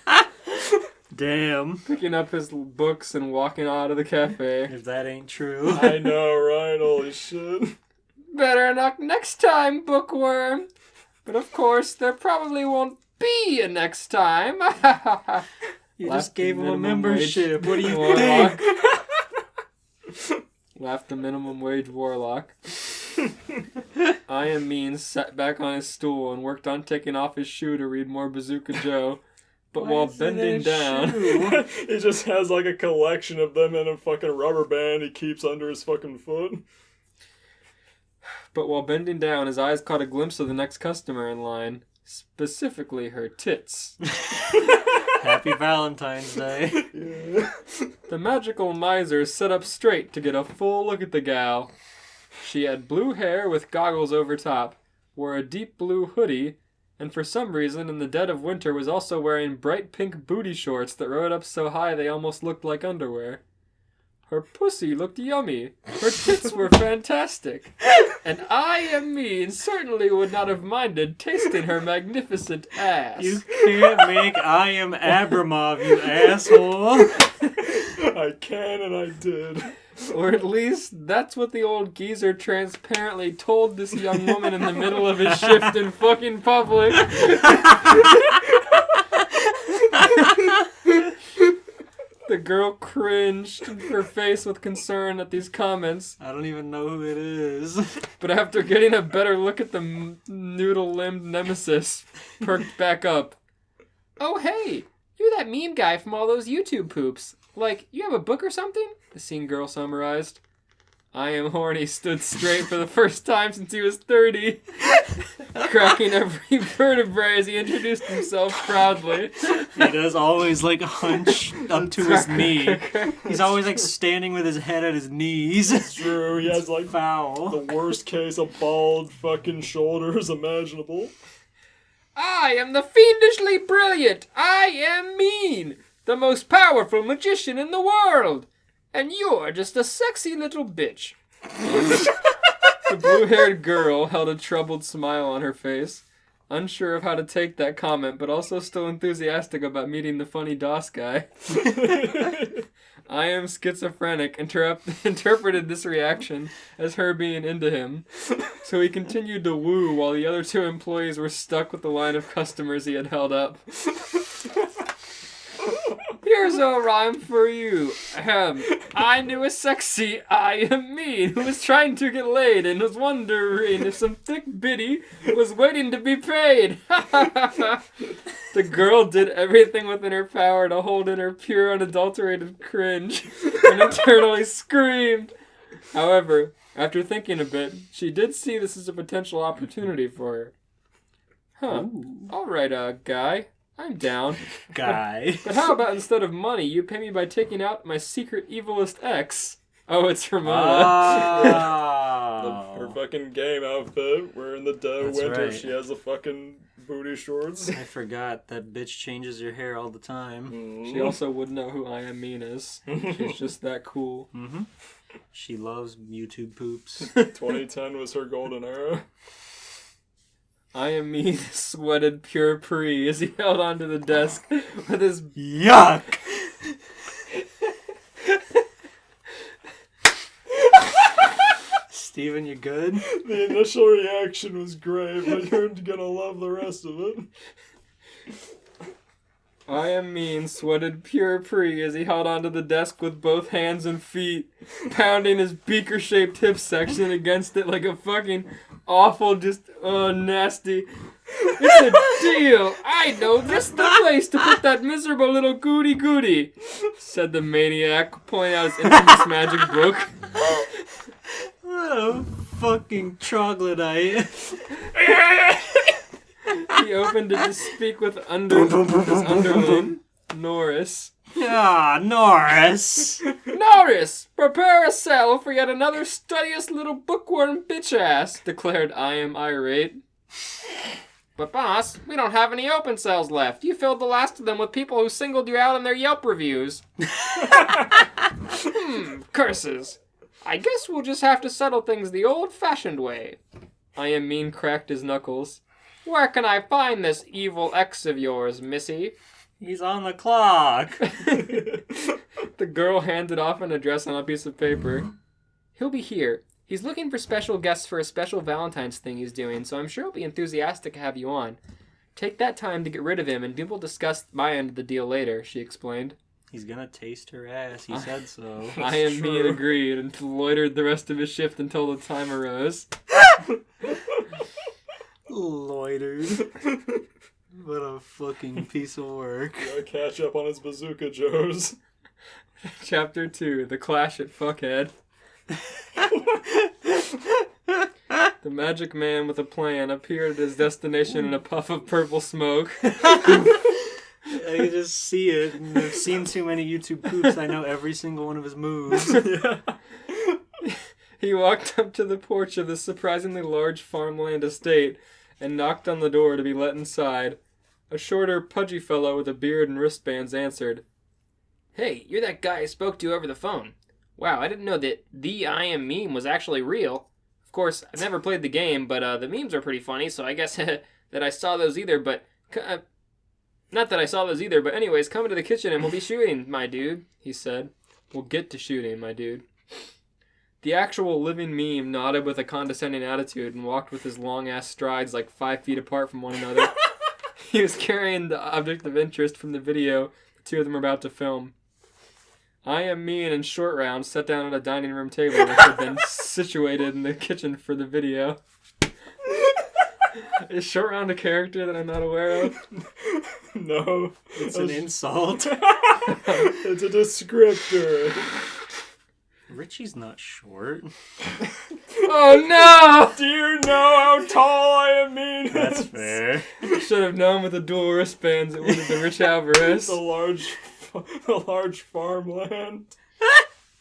Damn. Picking up his books and walking out of the cafe. If that ain't true. I know, right? Holy shit. Better luck next time, bookworm. But of course, there probably won't be a next time. You just gave him a membership. What do you think? Laughed the minimum wage warlock. I Am Mean sat back on his stool and worked on taking off his shoe to read more Bazooka Joe. But while bending down... He just has like a collection of them in a fucking rubber band he keeps under his fucking foot. But while bending down, his eyes caught a glimpse of the next customer in line. Specifically, her tits. Happy Valentine's Day. Yeah. The magical miser sat up straight to get a full look at the gal. She had blue hair with goggles over top, wore a deep blue hoodie, and for some reason in the dead of winter was also wearing bright pink booty shorts that rode up so high they almost looked like underwear. Her pussy looked yummy. Her tits were fantastic. And I Am Mean certainly would not have minded tasting her magnificent ass. You can't make I Am Abramov, you asshole. I can and I did. Or at least, that's what the old geezer transparently told this young woman in the middle of his shift in fucking public. The girl cringed, her face with concern at these comments. I don't even know who it is. But after getting a better look at the noodle-limbed nemesis, perked back up. Oh, hey, you're that meme guy from all those YouTube poops. Like, you have a book or something? The scene girl summarized. I Am Horny stood straight for the first time since he was 30, cracking every vertebrae as he introduced himself proudly. He does always, like, hunch up to his knee. He's always, like, standing with his head at his knees. It's true, he has, like, foul. the worst case of bald fucking shoulders imaginable. I am the fiendishly brilliant I Am Mean, the most powerful magician in the world. And you're just a sexy little bitch. The blue-haired girl held a troubled smile on her face, unsure of how to take that comment, but also still enthusiastic about meeting the funny DOS guy. I Am Schizophrenic interpreted this reaction as her being into him, so he continued to woo while the other two employees were stuck with the line of customers he had held up. Here's a rhyme for you. I knew a sexy I Am Mean who was trying to get laid and was wondering if some thick biddy was waiting to be paid. The girl did everything within her power to hold in her pure, unadulterated cringe and internally screamed. However, after thinking a bit, she did see this as a potential opportunity for her. All right, guy. I'm down. Guy. But how about instead of money, you pay me by taking out my secret evilest ex? Oh, it's Ramona. Oh. Her fucking game outfit, where in the dead of winter right. she has the fucking booty shorts. I forgot that bitch changes her hair all the time. She also would know who I Am Mean is. She's just that cool. Mm-hmm. She loves YouTube poops. 2010 was her golden era. I Am Mean sweated pure pre as he held onto the desk with his... Yuck! Steven, you good? The initial reaction was great, but you're gonna love the rest of it. I Am Mean sweated pure pre as he held onto the desk with both hands and feet, pounding his beaker-shaped hip section against it like a fucking awful, just, nasty. It's a deal. I know just the place to put that miserable little goody, said the maniac, pointing out his infamous magic book. a fucking troglodyte. He opened it to speak with his underling, Norris. Ah, Norris. Norris, prepare a cell for yet another studious little bookworm bitch-ass, declared I Am Irate. But boss, we don't have any open cells left. You filled the last of them with people who singled you out in their Yelp reviews. Curses. I guess we'll just have to settle things the old-fashioned way. I Am Mean cracked his knuckles. Where can I find this evil ex of yours, missy? He's on the clock. The girl handed off an address on a piece of paper. He'll be here. He's looking for special guests for a special Valentine's thing he's doing, so I'm sure he'll be enthusiastic to have you on. Take that time to get rid of him, and we will discuss my end of the deal later, she explained. He's gonna taste her ass. He said so. I Am Mean agreed and loitered the rest of his shift until the time arose. Loitered. What a fucking piece of work. Gotta catch up on his Bazooka Joes. Chapter 2, The Clash at Fuckhead. The magic man with a plan appeared at his destination in a puff of purple smoke. I can just see it, and I've seen too many YouTube poops. I know every single one of his moves. Yeah. He walked up to the porch of this surprisingly large farmland estate and knocked on the door to be let inside. A shorter, pudgy fellow with a beard and wristbands answered. Hey, you're that guy I spoke to over the phone. Wow, I didn't know that the I Am meme was actually real. Of course, I've never played the game, but the memes are pretty funny, so I guess that I saw those either, but... not that I saw those either, but anyways, come into the kitchen and we'll be shooting, my dude, he said. We'll get to shooting, my dude. The actual living meme nodded with a condescending attitude and walked with his long-ass strides like 5 feet apart from one another. He was carrying the object of interest from the video the two of them were about to film. I Am Mean and Short Round sat down at a dining room table which had been situated in the kitchen for the video. Is Short Round a character that I'm not aware of? No. It's an insult. It's a descriptor. Richie's not short. Oh no! Do you know how tall I am mean? That's fair. Should have known with the dual wristbands it would have been Rich Alvarez. The large farmland.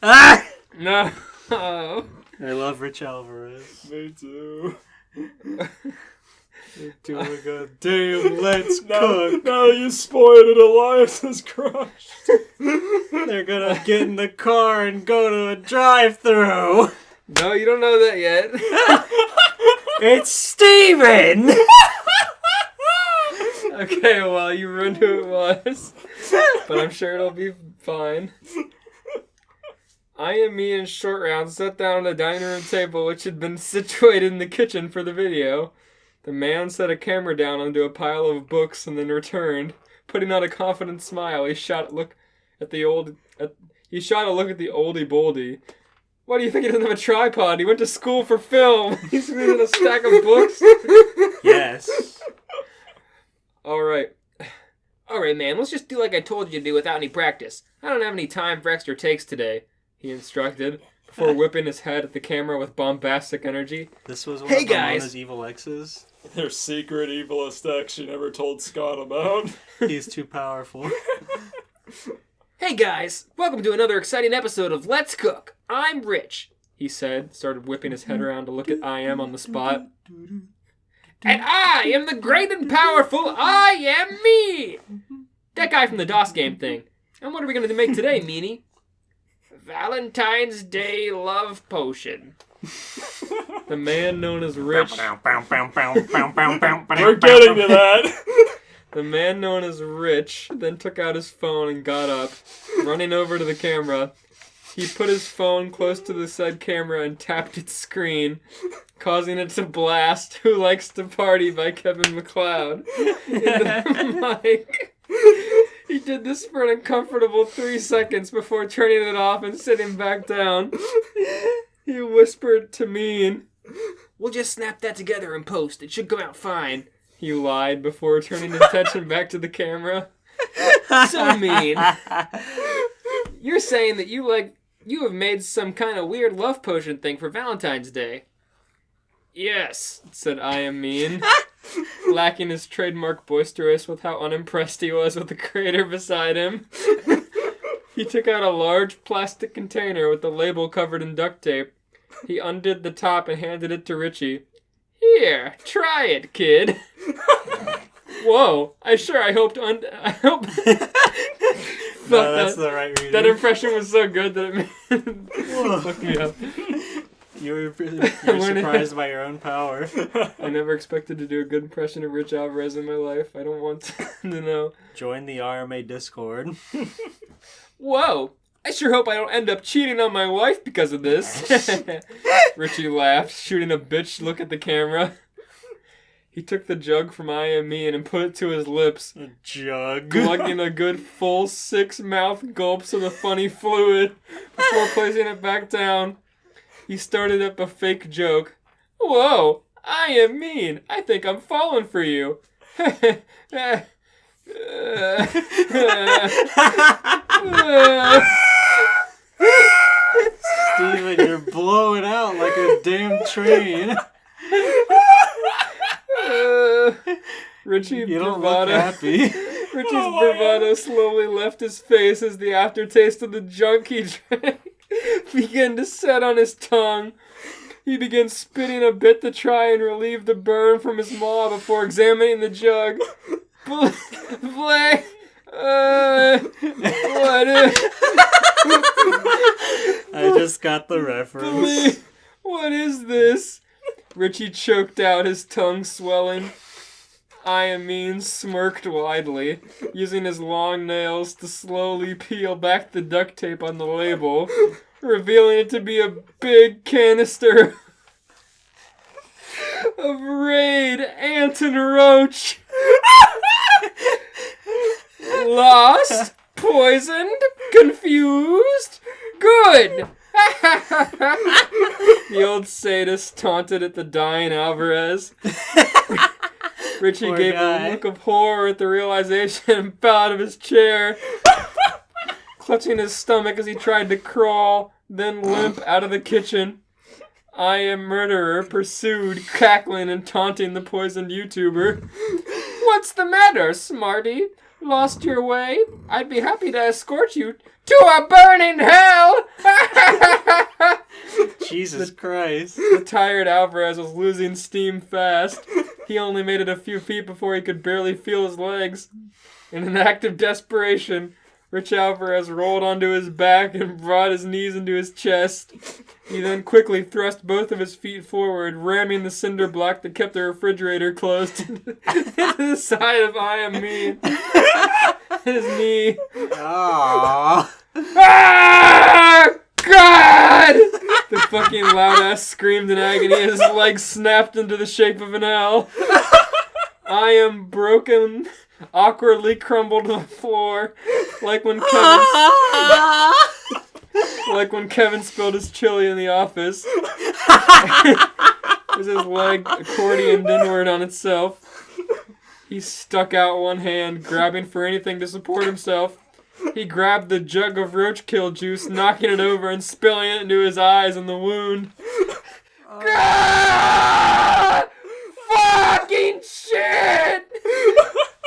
Ah! No. I love Rich Alvarez. Me too. Doing a damn let's cook. Now you spoiled it, Elias is crushed. They're gonna get in the car and go to a drive-thru. No, you don't know that yet. It's Steven! Okay, well, you ruined who it was. But I'm sure it'll be fine. I Am Me and Short Round sat down at a dining room table which had been situated in the kitchen for the video. The man set a camera down onto a pile of books and then returned. Putting on a confident smile, he shot a look at the oldie boldy. Why do you think he doesn't have a tripod? He went to school for film. He's reading a stack of books. Yes. Alright, man, let's just do like I told you to do without any practice. I don't have any time for extra takes today, he instructed, before whipping his head at the camera with bombastic energy. This was one Hey of guys. Ramona's evil exes. Their secret evilest ex she never told Scott about. He's too powerful. Hey guys, welcome to another exciting episode of Let's Cook. I'm Rich, he said, started whipping his head around to look at I Am on the spot. And I am the great and powerful I Am Me! That guy from the DOS game thing. And what are we going to make today, meanie? Valentine's Day Love Potion. The man known as Rich... We're getting to that. The man known as Rich then took out his phone and got up, running over to the camera. He put his phone close to the said camera and tapped its screen, causing it to blast Who Likes to Party by Kevin MacLeod into the mic. He did this for an uncomfortable 3 seconds before turning it off and sitting back down. He whispered to Mean, "We'll just snap that together in post. It should come out fine." He lied before turning his attention back to the camera. So Mean, you're saying that you like You have made some kind of weird love potion thing for Valentine's Day. Yes, said I Am Mean, lacking his trademark boisterous with how unimpressed he was with the creator beside him. He took out a large plastic container with the label covered in duct tape. He undid the top and handed it to Richie. Here, try it, kid. Whoa, I hope... No, that's the right reading. That impression was so good that it fucked me up. You're surprised by your own power. I never expected to do a good impression of Rich Alvarez in my life. I don't want to know. Join the RMA Discord. Whoa! I sure hope I don't end up cheating on my wife because of this. Richie laughed, shooting a bitch look at the camera. He took the jug from I Am Mean and put it to his lips. A jug. Glugging a good full 6 mouth gulps of the funny fluid before placing it back down. He started up a fake joke. Whoa! I Am Mean! I think I'm falling for you. Steven, you're blowing out like a damn train. Richie's You don't look happy. Richie's bravado slowly left his face as the aftertaste of the junk he drank began to set on his tongue. He began spitting a bit to try and relieve the burn from his maw before examining the jug. What is... I just got the reference. What is this? Richie choked out, his tongue swelling. I Am Mean smirked widely, using his long nails to slowly peel back the duct tape on the label, revealing it to be a big canister of Raid Anton Roach. Lost? Poisoned? Confused? Good! The old sadist taunted at the dying Alvarez. Richie Poor gave guy. a look of horror at the realization and fell out of his chair, clutching his stomach as he tried to crawl, then limp out of the kitchen. I Am Murderer pursued, cackling and taunting the poisoned YouTuber. What's the matter, smarty? Lost your way? I'd be happy to escort you to a burning hell! Jesus Christ. The tired Alvarez was losing steam fast. He only made it a few feet before he could barely feel his legs. In an act of desperation, Rich Alvarez rolled onto his back and brought his knees into his chest. He then quickly thrust both of his feet forward, ramming the cinder block that kept the refrigerator closed into the side of I Am Mean. His knee. Aww. Ah! God! The fucking loud ass screamed in agony as his leg snapped into the shape of an L. I Am broken, awkwardly crumbled to the floor, like when Kevin spilled his chili in the office. As his leg accordioned inward on itself. He stuck out one hand, grabbing for anything to support himself. He grabbed the jug of roachkill juice, knocking it over and spilling it into his eyes and the wound. Ah! Fucking shit!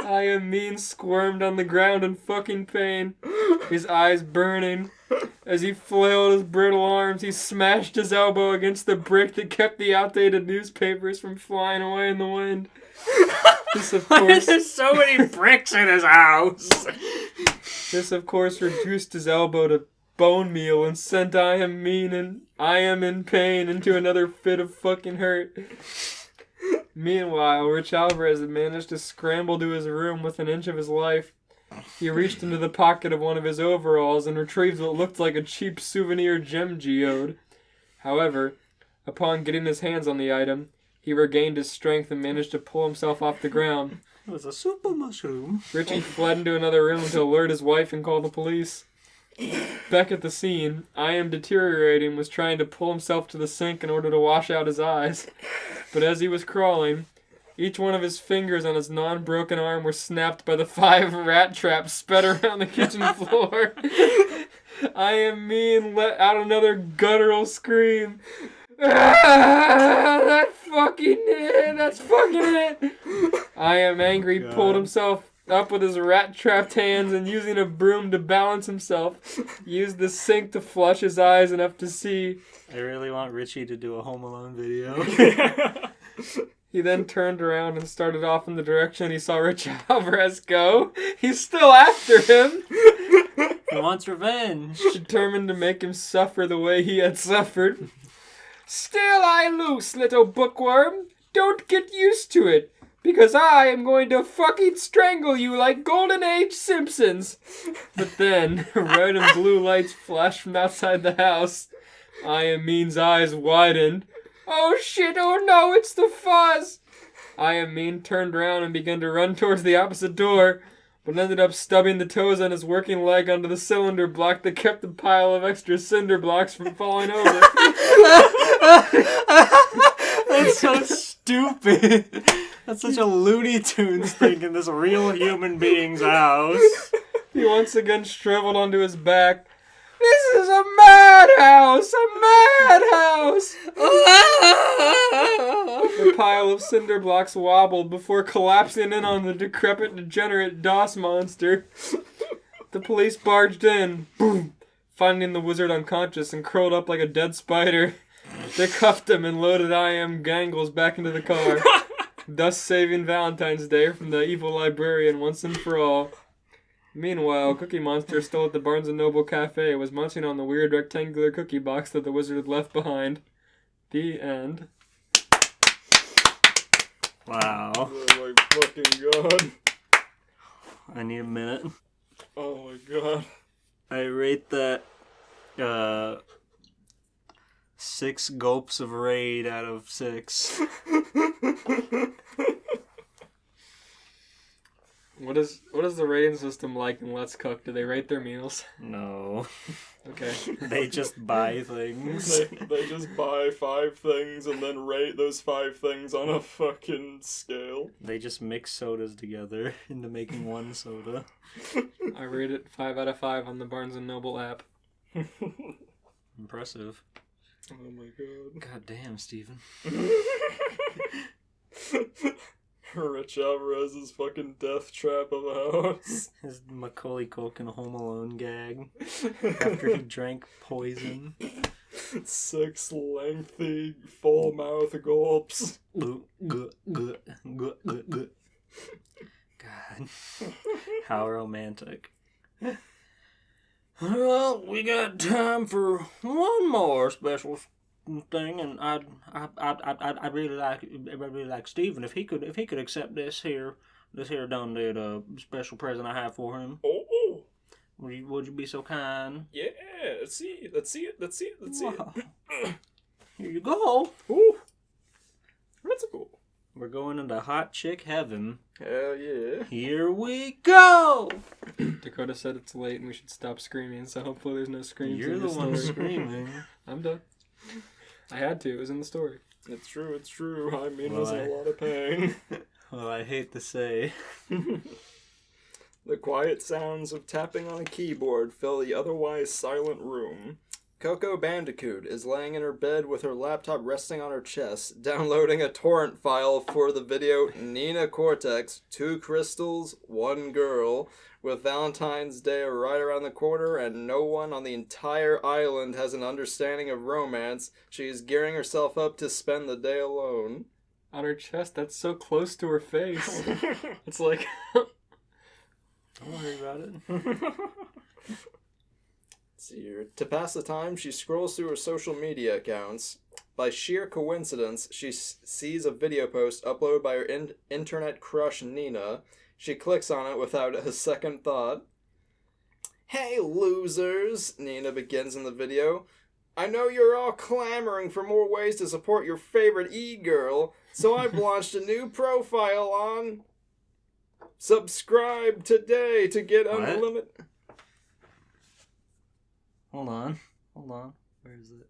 I Am Mean squirmed on the ground in fucking pain, his eyes burning. As he flailed his brittle arms, he smashed his elbow against the brick that kept the outdated newspapers from flying away in the wind. This, of course, There's so many bricks in his house. This, of course, reduced his elbow to bone meal and sent I Am Mean and I Am in Pain into another fit of fucking hurt. Meanwhile, Rich Alvarez had managed to scramble to his room with an inch of his life. He reached into the pocket of one of his overalls and retrieved what looked like a cheap souvenir gem geode. However, upon getting his hands on the item, he regained his strength and managed to pull himself off the ground. It was a super mushroom. Richie fled into another room to alert his wife and call the police. Back at the scene, I Am deteriorating was trying to pull himself to the sink in order to wash out his eyes. But as he was crawling, each one of his fingers on his non-broken arm were snapped by the 5 rat traps spread around the kitchen floor. I am mean let out another guttural scream. That's fucking it. I am angry, God. pulled himself up with his rat-trapped hands and using a broom to balance himself, used the sink to flush his eyes enough to see. I really want Richie to do a Home Alone video. He then turned around and started off in the direction he saw Rich Alvarez go. He's still after him. He wants revenge. Determined to make him suffer the way he had suffered. Still I loose, little bookworm. Don't get used to it, because I am going to fucking strangle you like Golden Age Simpsons. But then, red and blue lights flashed from outside the house. I Am Mean's eyes widened. Oh shit, oh no, it's the fuzz! I Am Mean turned around and began to run towards the opposite door, but ended up stubbing the toes on his working leg onto the cylinder block that kept the pile of extra cinder blocks from falling over. That's so stupid. That's such a Looney Tunes thing in this real human being's house. He once again shriveled onto his back. This is a madhouse! A madhouse! The pile of cinder blocks wobbled before collapsing in on the decrepit, degenerate DOS monster. The police barged in, boom, finding the wizard unconscious and curled up like a dead spider. They cuffed him and loaded I Am Gangles back into the car, thus saving Valentine's Day from the evil librarian once and for all. Meanwhile, Cookie Monster, still at the Barnes & Noble Cafe, was munching on the weird rectangular cookie box that the wizard had left behind. The end. Wow. Oh my fucking god. I need a minute. Oh my god. I rate that 6 gulps of Raid out of 6. What is the rating system like in Let's Cook? Do they rate their meals? No. Okay. They just buy things. They just buy 5 things and then rate those 5 things on a fucking scale. They just mix sodas together into making one soda. I rate it 5 out of 5 on the Barnes & Noble app. Impressive. Oh my god. God damn, Steven. Rich Alvarez's fucking death trap of a house. His Macaulay Culkin Home Alone gag after he drank poison. 6 lengthy, full mouth gulps. God. How romantic. Well, we got time for one more special thing, and I'd really like Steven if he could accept this here done deal special present I have for him. Oh. Would you be so kind? Yeah, let's see it. Here you go. Ooh. That's cool. We're going into hot chick heaven. Hell yeah. Here we go. Dakota said it's late and we should stop screaming, so hopefully there's no screams. You're in the the one story. screaming. I'm done. I had to. It was in the story. It's true. I mean, Well, was in a lot of pain. Well, I hate to say. The quiet sounds of tapping on a keyboard fill the otherwise silent room. Coco Bandicoot is laying in her bed with her laptop resting on her chest, downloading a torrent file for the video Nina Cortex, 2 Crystals, 1 Girl, with Valentine's Day right around the corner and no one on the entire island has an understanding of romance. She is gearing herself up to spend the day alone. On her chest, that's so close to her face. It's like... Don't worry about it. See here. To pass the time, she scrolls through her social media accounts. By sheer coincidence, she sees a video post uploaded by her internet crush Nina. She clicks on it without a second thought. Hey losers, Nina begins in the video. I know you're all clamoring for more ways to support your favorite e-girl, so I've launched a new profile on... Subscribe today to get What? unlimited... Hold on. Where is it?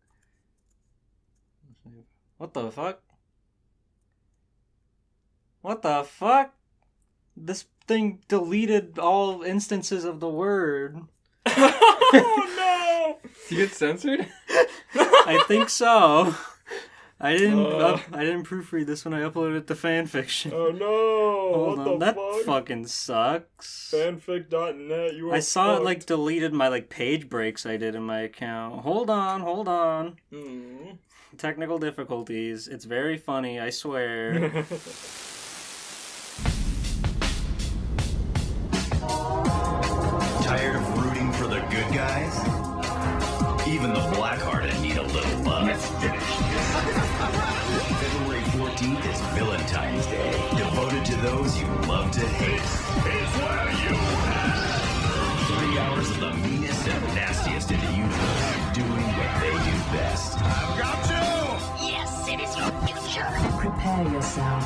What the fuck? What the fuck? This thing deleted all instances of the word. Oh no! Did you get censored? I think so. I didn't proofread this when I uploaded it to Fanfiction. Oh no! Hold What on, the that fuck? fucking sucks. Fanfic.net, you are I saw it fucked. deleted my page breaks I did in my account. Hold on. Technical difficulties. It's very funny, I swear. Tired of rooting for the good guys? Even the black-hearted need a little love. February 14th is Valentine's Day, devoted to those you love to hate. It's where you have 3 hours of the meanest and nastiest in the universe, doing what they do best. I've got you! Yes, it is your future. Prepare yourself.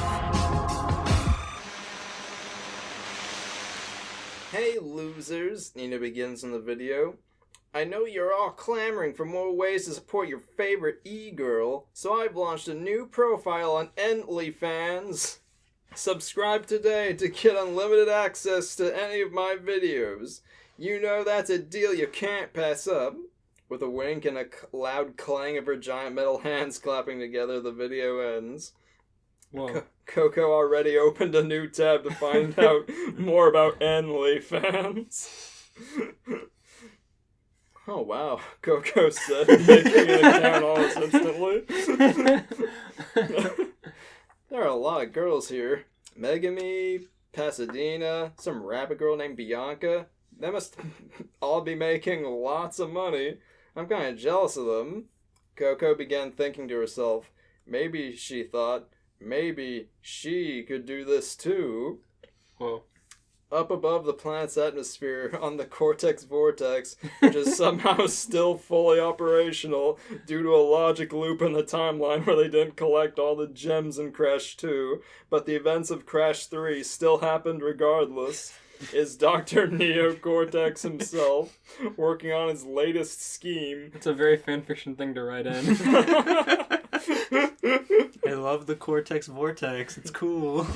Hey losers, Nina begins in the video. I know you're all clamoring for more ways to support your favorite e-girl, so I've launched a new profile on OnlyFans. Subscribe today to get unlimited access to any of my videos. You know that's a deal you can't pass up. With a wink and a loud clang of her giant metal hands clapping together, the video ends. Whoa. Coco already opened a new tab to find out more about OnlyFans. Oh wow, Coco said, making an account almost instantly. There are a lot of girls here. Megami, Pasadena, some rabbit girl named Bianca. They must all be making lots of money. I'm kind of jealous of them. Coco began thinking to herself, maybe, she thought, maybe she could do this too. Whoa. Up above the planet's atmosphere on the Cortex Vortex, which is somehow still fully operational due to a logic loop in the timeline where they didn't collect all the gems in Crash 2, but the events of Crash 3 still happened regardless, is Dr. Neo Cortex himself, working on his latest scheme. It's a very fanfiction thing to write in. I love the Cortex Vortex. It's cool.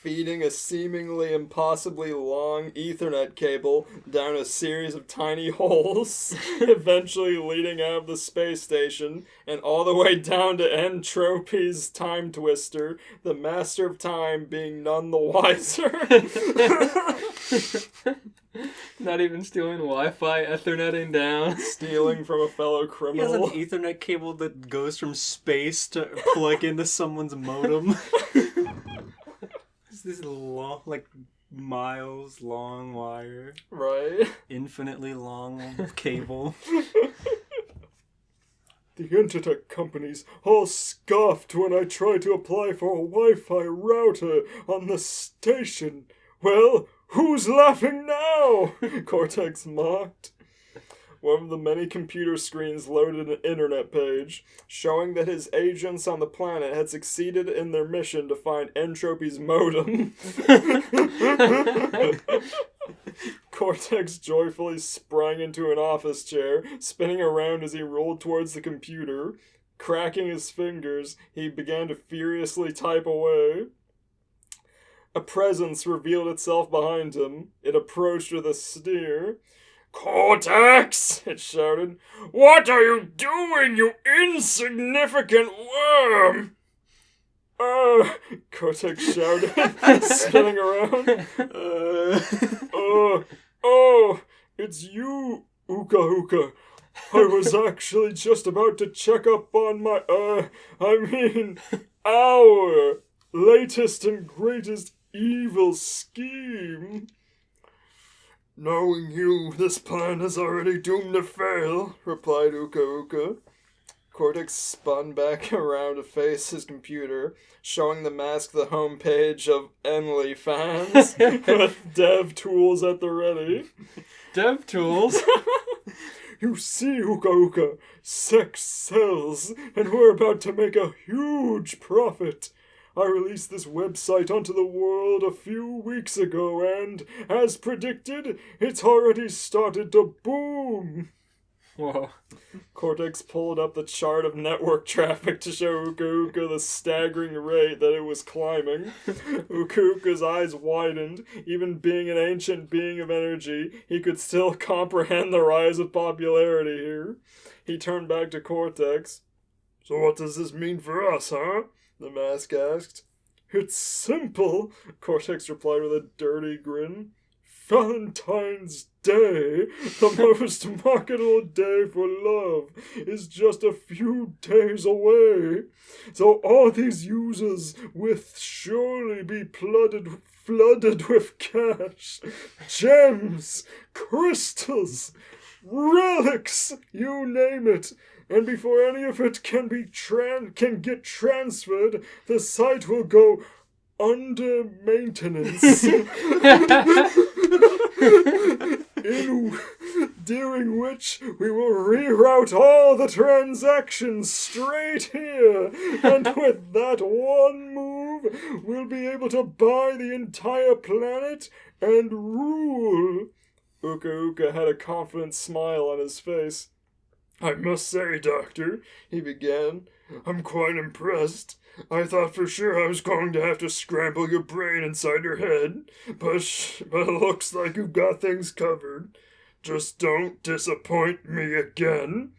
Feeding a seemingly impossibly long Ethernet cable down a series of tiny holes, eventually leading out of the space station, and all the way down to Entropy's time twister, the master of time being none the wiser. Not even stealing Wi-Fi, Ethernetting down. Stealing from a fellow He has an criminal. Ethernet cable that goes from space to plug into someone's modem. It's this long, miles long wire. Right? Infinitely long cable. The internet companies all scoffed when I tried to apply for a Wi-Fi router on the station. Well, who's laughing now? Cortex mocked. One of the many computer screens loaded an internet page, showing that his agents on the planet had succeeded in their mission to find Entropy's modem. Cortex joyfully sprang into an office chair, spinning around as he rolled towards the computer. Cracking his fingers, he began to furiously type away. A presence revealed itself behind him. It approached with a sneer. "Cortex!" it shouted. "What are you doing, you insignificant worm?" Cortex shouted, spinning around. Oh, it's you, Uka Uka. I was actually just about to check up on our latest and greatest evil scheme. "Knowing you, this plan is already doomed to fail," replied Uka Uka. Cortex spun back around to face his computer, showing the mask the homepage of OnlyFans with dev tools at the ready. Dev tools? "You see, Uka Uka, sex sells, and we're about to make a huge profit. I released this website onto the world a few weeks ago, and, as predicted, it's already started to boom." Whoa. Cortex pulled up the chart of network traffic to show Uka Uka the staggering rate that it was climbing. Uka Uka's eyes widened. Even being an ancient being of energy, he could still comprehend the rise of popularity here. He turned back to Cortex. "So what does this mean for us, huh?" the mask asked. "It's simple," Cortex replied with a dirty grin. "Valentine's Day, the most marketable day for love, is just a few days away. So all these users will surely be flooded with cash, gems, crystals, relics, you name it. And before any of it can get transferred, the site will go under maintenance. During which we will reroute all the transactions straight here, and with that one move, we'll be able to buy the entire planet and rule." Uka Uka had a confident smile on his face. "I must say, Doctor," he began, "I'm quite impressed. I thought for sure I was going to have to scramble your brain inside your head, but it looks like you've got things covered. Just don't disappoint me again."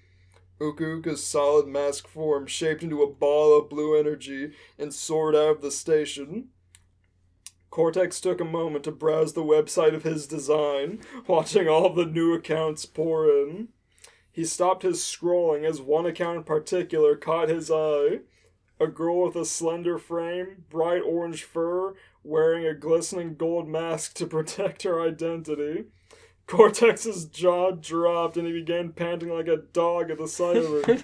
Uka Uka's solid mask form shaped into a ball of blue energy and soared out of the station. Cortex took a moment to browse the website of his design, watching all of the new accounts pour in. He stopped his scrolling as one account in particular caught his eye. A girl with a slender frame, bright orange fur, wearing a glistening gold mask to protect her identity. Cortex's jaw dropped and he began panting like a dog at the sight of her.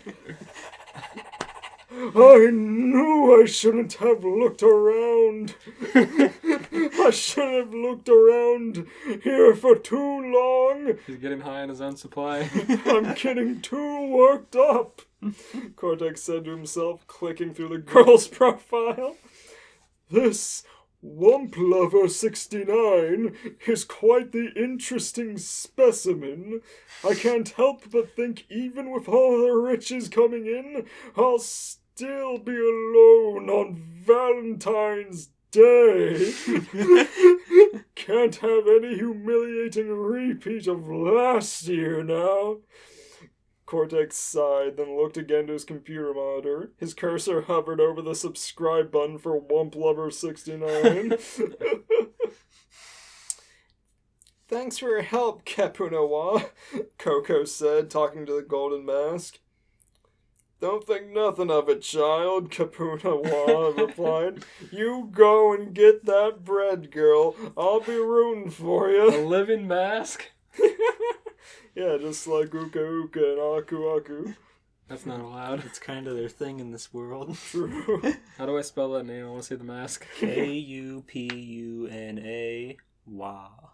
"I knew I shouldn't have looked around. I shouldn't have looked around here for too long." He's getting high on his own supply. "I'm getting too worked up," Cortex said to himself, clicking through the girl's profile. "This Wump Lover 69 is quite the interesting specimen. I can't help but think even with all the riches coming in, I'll still be alone on Valentine's Day. Can't have any humiliating repeat of last year now." Cortex sighed, then looked again to his computer monitor. His cursor hovered over the subscribe button for Wump Lover 69. "Thanks for your help, Capunawa," Coco said, talking to the golden mask. "Don't think nothing of it, child," Capunawa replied. "You go and get that bread, girl. I'll be rooting for you." A living mask? Yeah, just like Uka Uka and Aku Aku. That's not allowed. It's kind of their thing in this world. True. How do I spell that name? I want to see the mask. Kupuna. Wow.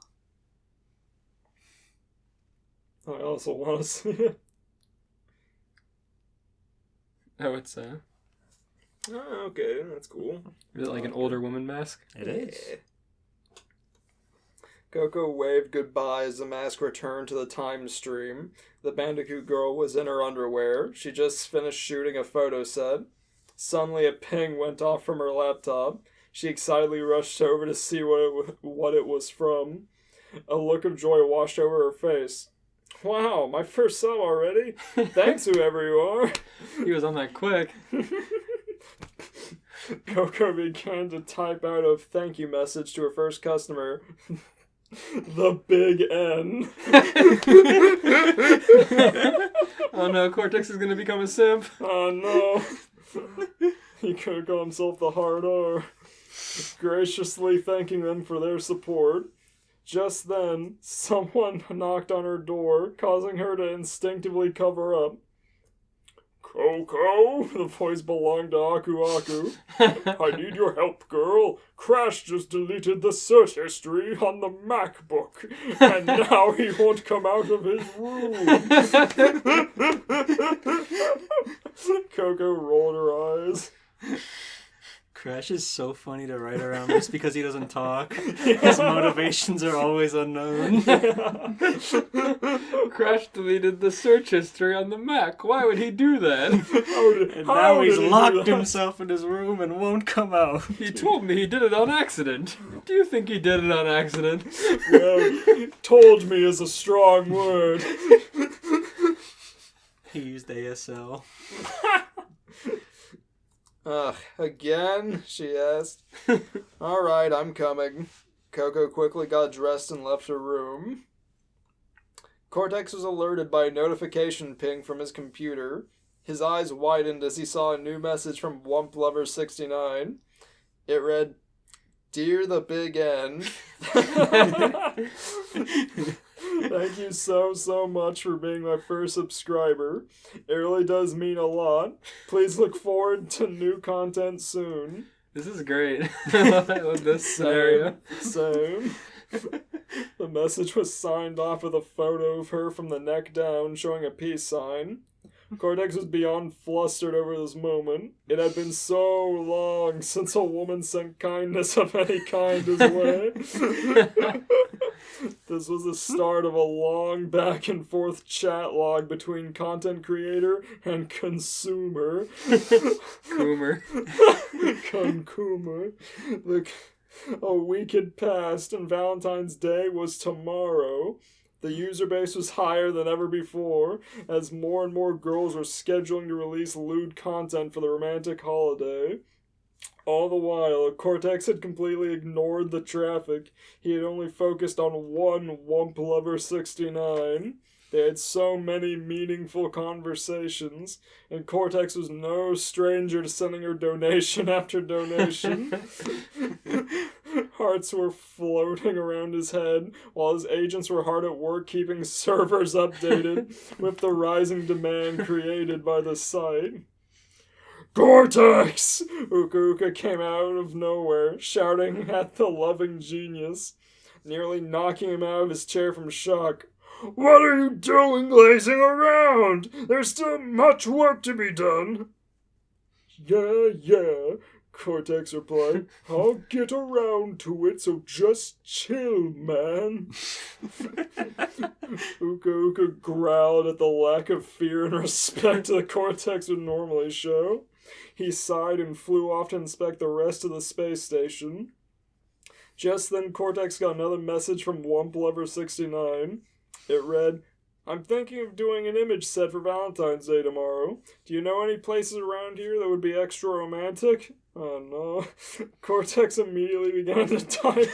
I also want to see it. Oh, it's Oh, okay, that's cool. is it like an older woman mask? It is. Coco waved goodbye as the mask returned to the time stream. The Bandicoot girl was in her underwear. She just finished shooting a photo set. Suddenly a ping went off from her laptop. She excitedly rushed over to see what it was from. A look of joy washed over her face. "Wow, my first sub already? Thanks, whoever you are." He was on that quick. Coco began to type out a thank you message to her first customer. The Big N. Oh no, Cortex is gonna become a simp. Oh no. He could have called himself the Hard R. Graciously thanking them for their support. Just then, someone knocked on her door, causing her to instinctively cover up. "Coco," the voice belonged to Aku Aku. "I need your help, girl. Crash just deleted the search history on the MacBook, and now he won't come out of his room." Coco rolled her eyes. Crash is so funny to write around just because he doesn't talk. His motivations are always unknown. Crash deleted the search history on the Mac. Why would he do that? And now he's locked himself in his room and won't come out. He told me he did it on accident. Do you think he did it on accident? Well, told me is a strong word. He used ASL. Ugh, again? She asked. Alright, I'm coming. Coco quickly got dressed and left her room. Cortex was alerted by a notification ping from his computer. His eyes widened as he saw a new message from Wump Lover 69. It read, "Dear the Big N. Thank you so much for being my first subscriber. It really does mean a lot. Please look forward to new content soon." This is great. I love this scenario. Same. The message was signed off with a photo of her from the neck down, showing a peace sign. Cortex was beyond flustered over this moment. It had been so long since a woman sent kindness of any kind his way. This was the start of a long back and forth chat log between content creator and consumer. Coomer. Consumer. A week had passed and Valentine's Day was tomorrow. The user base was higher than ever before, as more and more girls were scheduling to release lewd content for the romantic holiday. All the while, Cortex had completely ignored the traffic. He had only focused on one Wump Lover 69. They had so many meaningful conversations, and Cortex was no stranger to sending her donation after donation. Hearts were floating around his head, while his agents were hard at work keeping servers updated with the rising demand created by the site. "Cortex!" Uka Uka came out of nowhere, shouting at the loving genius, nearly knocking him out of his chair from shock. "What are you doing lazing around? There's still much work to be done." Yeah, Cortex replied. "I'll get around to it, so just chill, man." Uka Uka growled at the lack of fear and respect that Cortex would normally show. He sighed and flew off to inspect the rest of the space station. Just then, Cortex got another message from Wump Lover 69. It read, "I'm thinking of doing an image set for Valentine's Day tomorrow. Do you know any places around here that would be extra romantic?" Oh no. Cortex immediately began to type.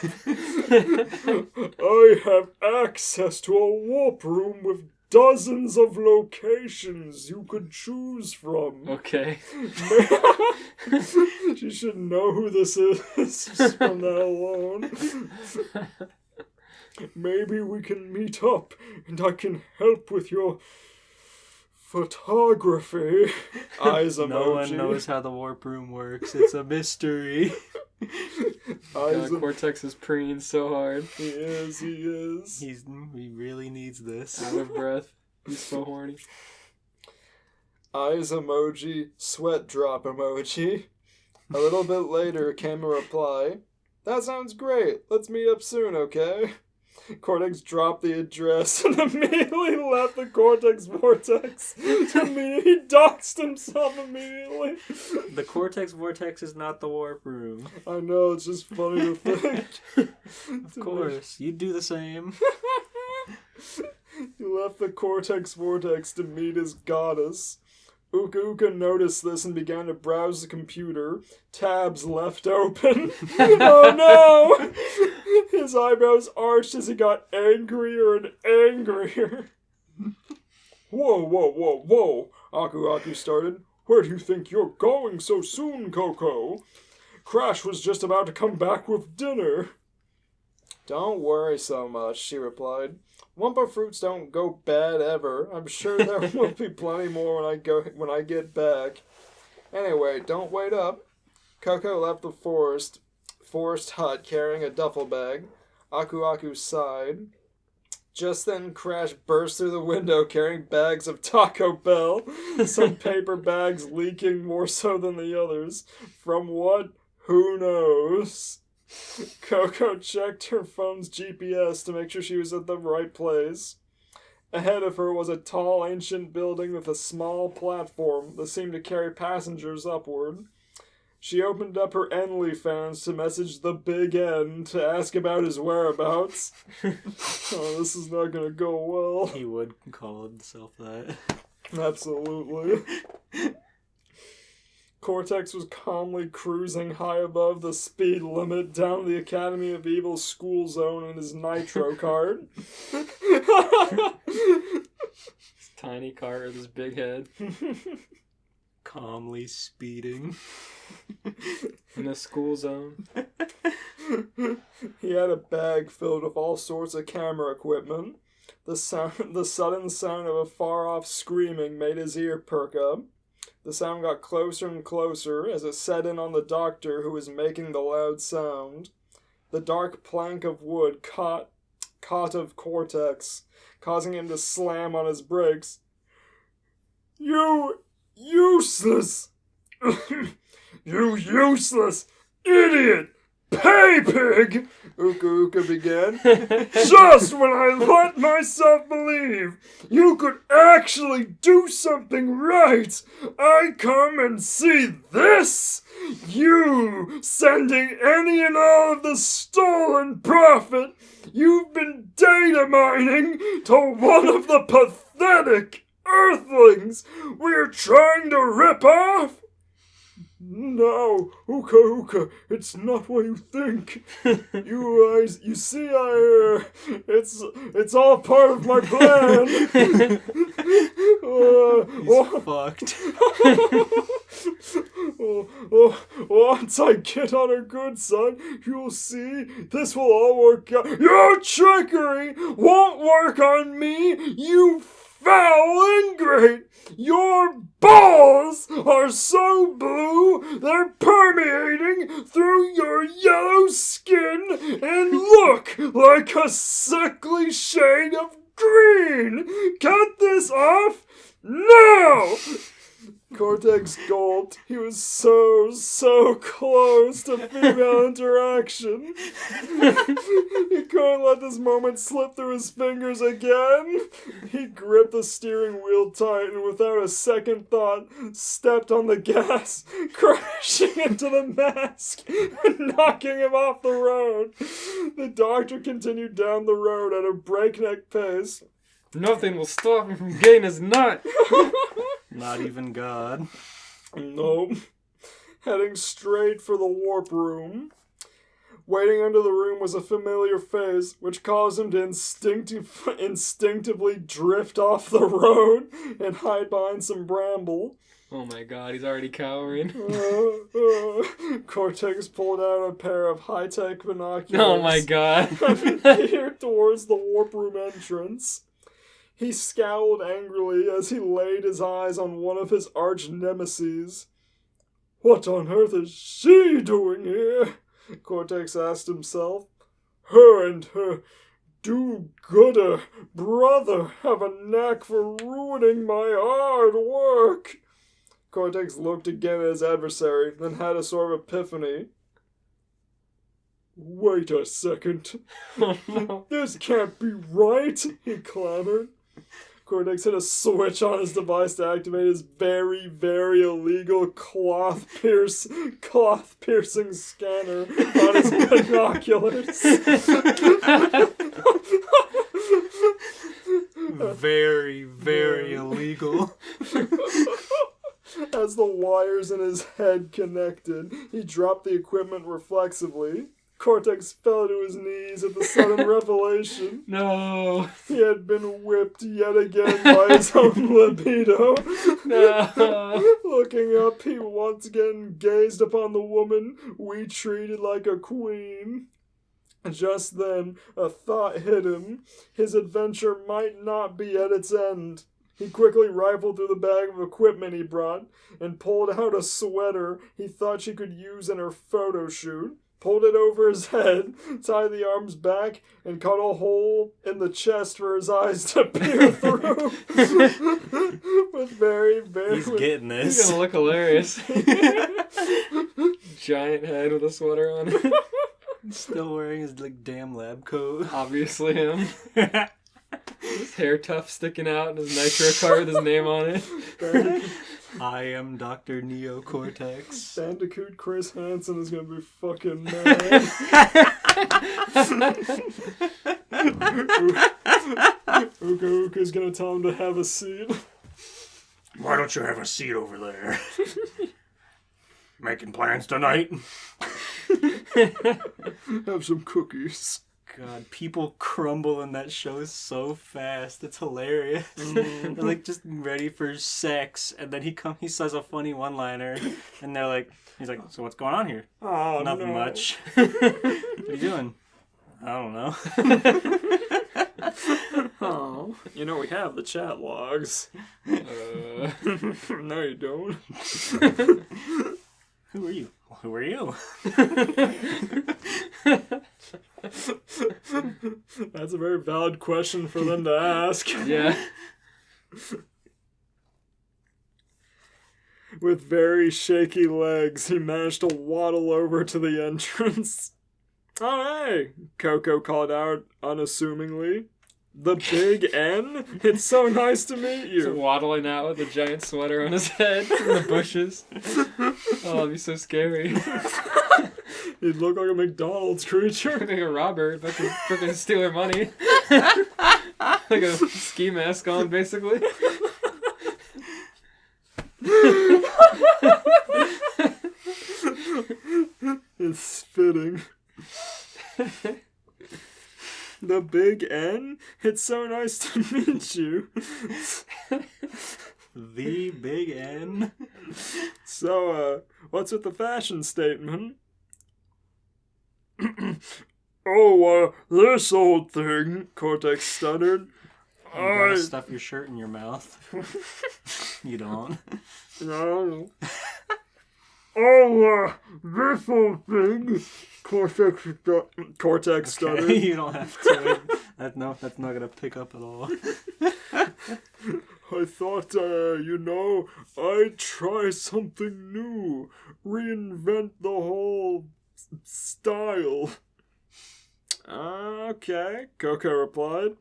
"I have access to a warp room with dozens of locations you could choose from." Okay. She should know who this is just from that alone. "Maybe we can meet up and I can help with your photography." Eyes emoji. No one knows how the warp room works. It's a mystery. Eyes Cortex is preening so hard. He is. He really needs this. Out of breath. He's so horny. Eyes emoji, sweat drop emoji. A little bit later came a reply. "That sounds great. Let's meet up soon, okay?" Cortex dropped the address and immediately left the Cortex Vortex. He doxed himself immediately. The Cortex Vortex is not the warp room. I know, it's just funny to think. Of course, you'd do the same. He left the Cortex Vortex to meet his goddess. Uka Uka noticed this and began to browse the computer. Tabs left open. Oh no! His eyebrows arched as he got angrier and angrier. Whoa. Aku Aku started. "Where do you think you're going so soon, Coco? Crash was just about to come back with dinner." "Don't worry so much," she replied. "Wumpa fruits don't go bad ever. I'm sure there will be plenty more when I get back. Anyway, don't wait up." Coco left the forest hut carrying a duffel bag. Aku Aku sighed. Just then, Crash burst through the window carrying bags of Taco Bell, some paper bags leaking more so than the others. From what? Who knows? Coco checked her phone's GPS to make sure she was at the right place. Ahead of her was a tall, ancient building with a small platform that seemed to carry passengers upward. She opened up her OnlyFans to message the Big N to ask about his whereabouts. Oh, this is not gonna go well. He would call himself that. Absolutely. Cortex was calmly cruising high above the speed limit down the Academy of Evil's school zone in his nitro cart. This tiny car with his big head. Calmly speeding. In a school zone. He had a bag filled with all sorts of camera equipment. The sudden sound of a far-off screaming made his ear perk up. The sound got closer and closer as it set in on the doctor who was making the loud sound. The dark plank of wood caught of Cortex, causing him to slam on his brakes. You useless! You useless idiot! Pay pig! Uka Uka began. Just when I let myself believe you could actually do something right, I come and see this! You sending any and all of the stolen profit you've been data mining to one of the pathetic earthlings we're trying to rip off? No, Uka Uka, it's not what you think. You see, it's all part of my plan. He's fucked. Once I get on her good side, you'll see this will all work out. Your trickery won't work on me, you foul ingrate! Your balls are so blue they're permeating through your yellow skin and look like a sickly shade of green! Cut this off now! Cortex gulped. He was so close to female interaction. He couldn't let this moment slip through his fingers again. He gripped the steering wheel tight and without a second thought stepped on the gas, crashing into the mask and knocking him off the road. The doctor continued down the road at a breakneck pace. Nothing will stop me from getting his nut. Not even God. Nope. Heading straight for the warp room. Waiting under the room was a familiar face, which caused him to instinctively drift off the road and hide behind some bramble. Oh my god, he's already cowering. Cortex pulled out a pair of high-tech binoculars. Oh my god. And peered towards the warp room entrance. He scowled angrily as he laid his eyes on one of his arch nemeses. What on earth is she doing here? Cortex asked himself. Her and her do-gooder brother have a knack for ruining my hard work. Cortex looked again at his adversary, then had a sort of epiphany. Wait a second. Oh no. This can't be right, he clamored. Cortex hit a switch on his device to activate his very, very illegal cloth-piercing scanner on his binoculars. Very, very illegal. As the wires in his head connected, he dropped the equipment reflexively. Cortex fell to his knees at the sudden revelation. No. He had been whipped yet again by his own libido. No. Looking up, he once again gazed upon the woman we treated like a queen. Just then, a thought hit him. His adventure might not be at its end. He quickly rifled through the bag of equipment he brought and pulled out a sweater he thought she could use in her photo shoot. Pulled it over his head, tied the arms back, and cut a hole in the chest for his eyes to peer through. With He's getting this. He's gonna look hilarious. Giant head with a sweater on. Still wearing his like damn lab coat. Obviously him. His hair tuft sticking out and his nitro card with his name on it. I am Dr. Neocortex. Bandicoot Chris Hansen is gonna be fucking mad. Uka Uka's gonna tell him to have a seat. Why don't you have a seat over there? Making plans tonight? Have some cookies. God, people crumble in that show so fast. It's hilarious. They're like just ready for sex, and then he says a funny one-liner, and he's like, so what's going on here? Oh, Nothing no. much. What are you doing? I don't know. Oh, you know we have the chat logs. No, you don't. Who are you? Who are you? That's a very valid question for them to ask. Yeah. With very shaky legs, he managed to waddle over to the entrance. Oh, hey! Coco called out unassumingly. The Big N? It's so nice to meet He's you. waddling out with a giant sweater on his head in the bushes. Oh, that'd be so scary. He'd look like a McDonald's creature. Like a robber, but could freaking steal her money. Like a ski mask on, basically. It's fitting. The Big N? It's so nice to meet you. The Big N? So, what's with the fashion statement? Oh, this old thing, Cortex stuttered. You gotta stuff your shirt in your mouth. You don't. No. Oh, this old thing, Cortex stuttered. Okay, you don't have to. That's not gonna pick up at all. I thought, I'd try something new. Reinvent the whole style. Okay, Coco replied.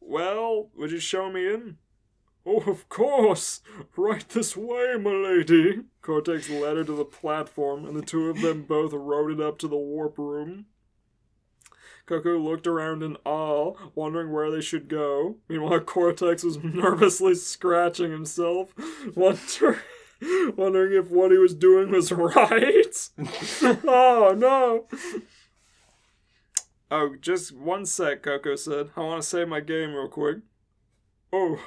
Well, would you show me in? Oh, of course! Right this way, milady! Cortex led her to the platform, and the two of them both rode it up to the warp room. Coco looked around in awe, wondering where they should go. Meanwhile, Cortex was nervously scratching himself, wondering if what he was doing was right. Oh, no! Oh, just one sec, Coco said. I want to save my game real quick. Oh,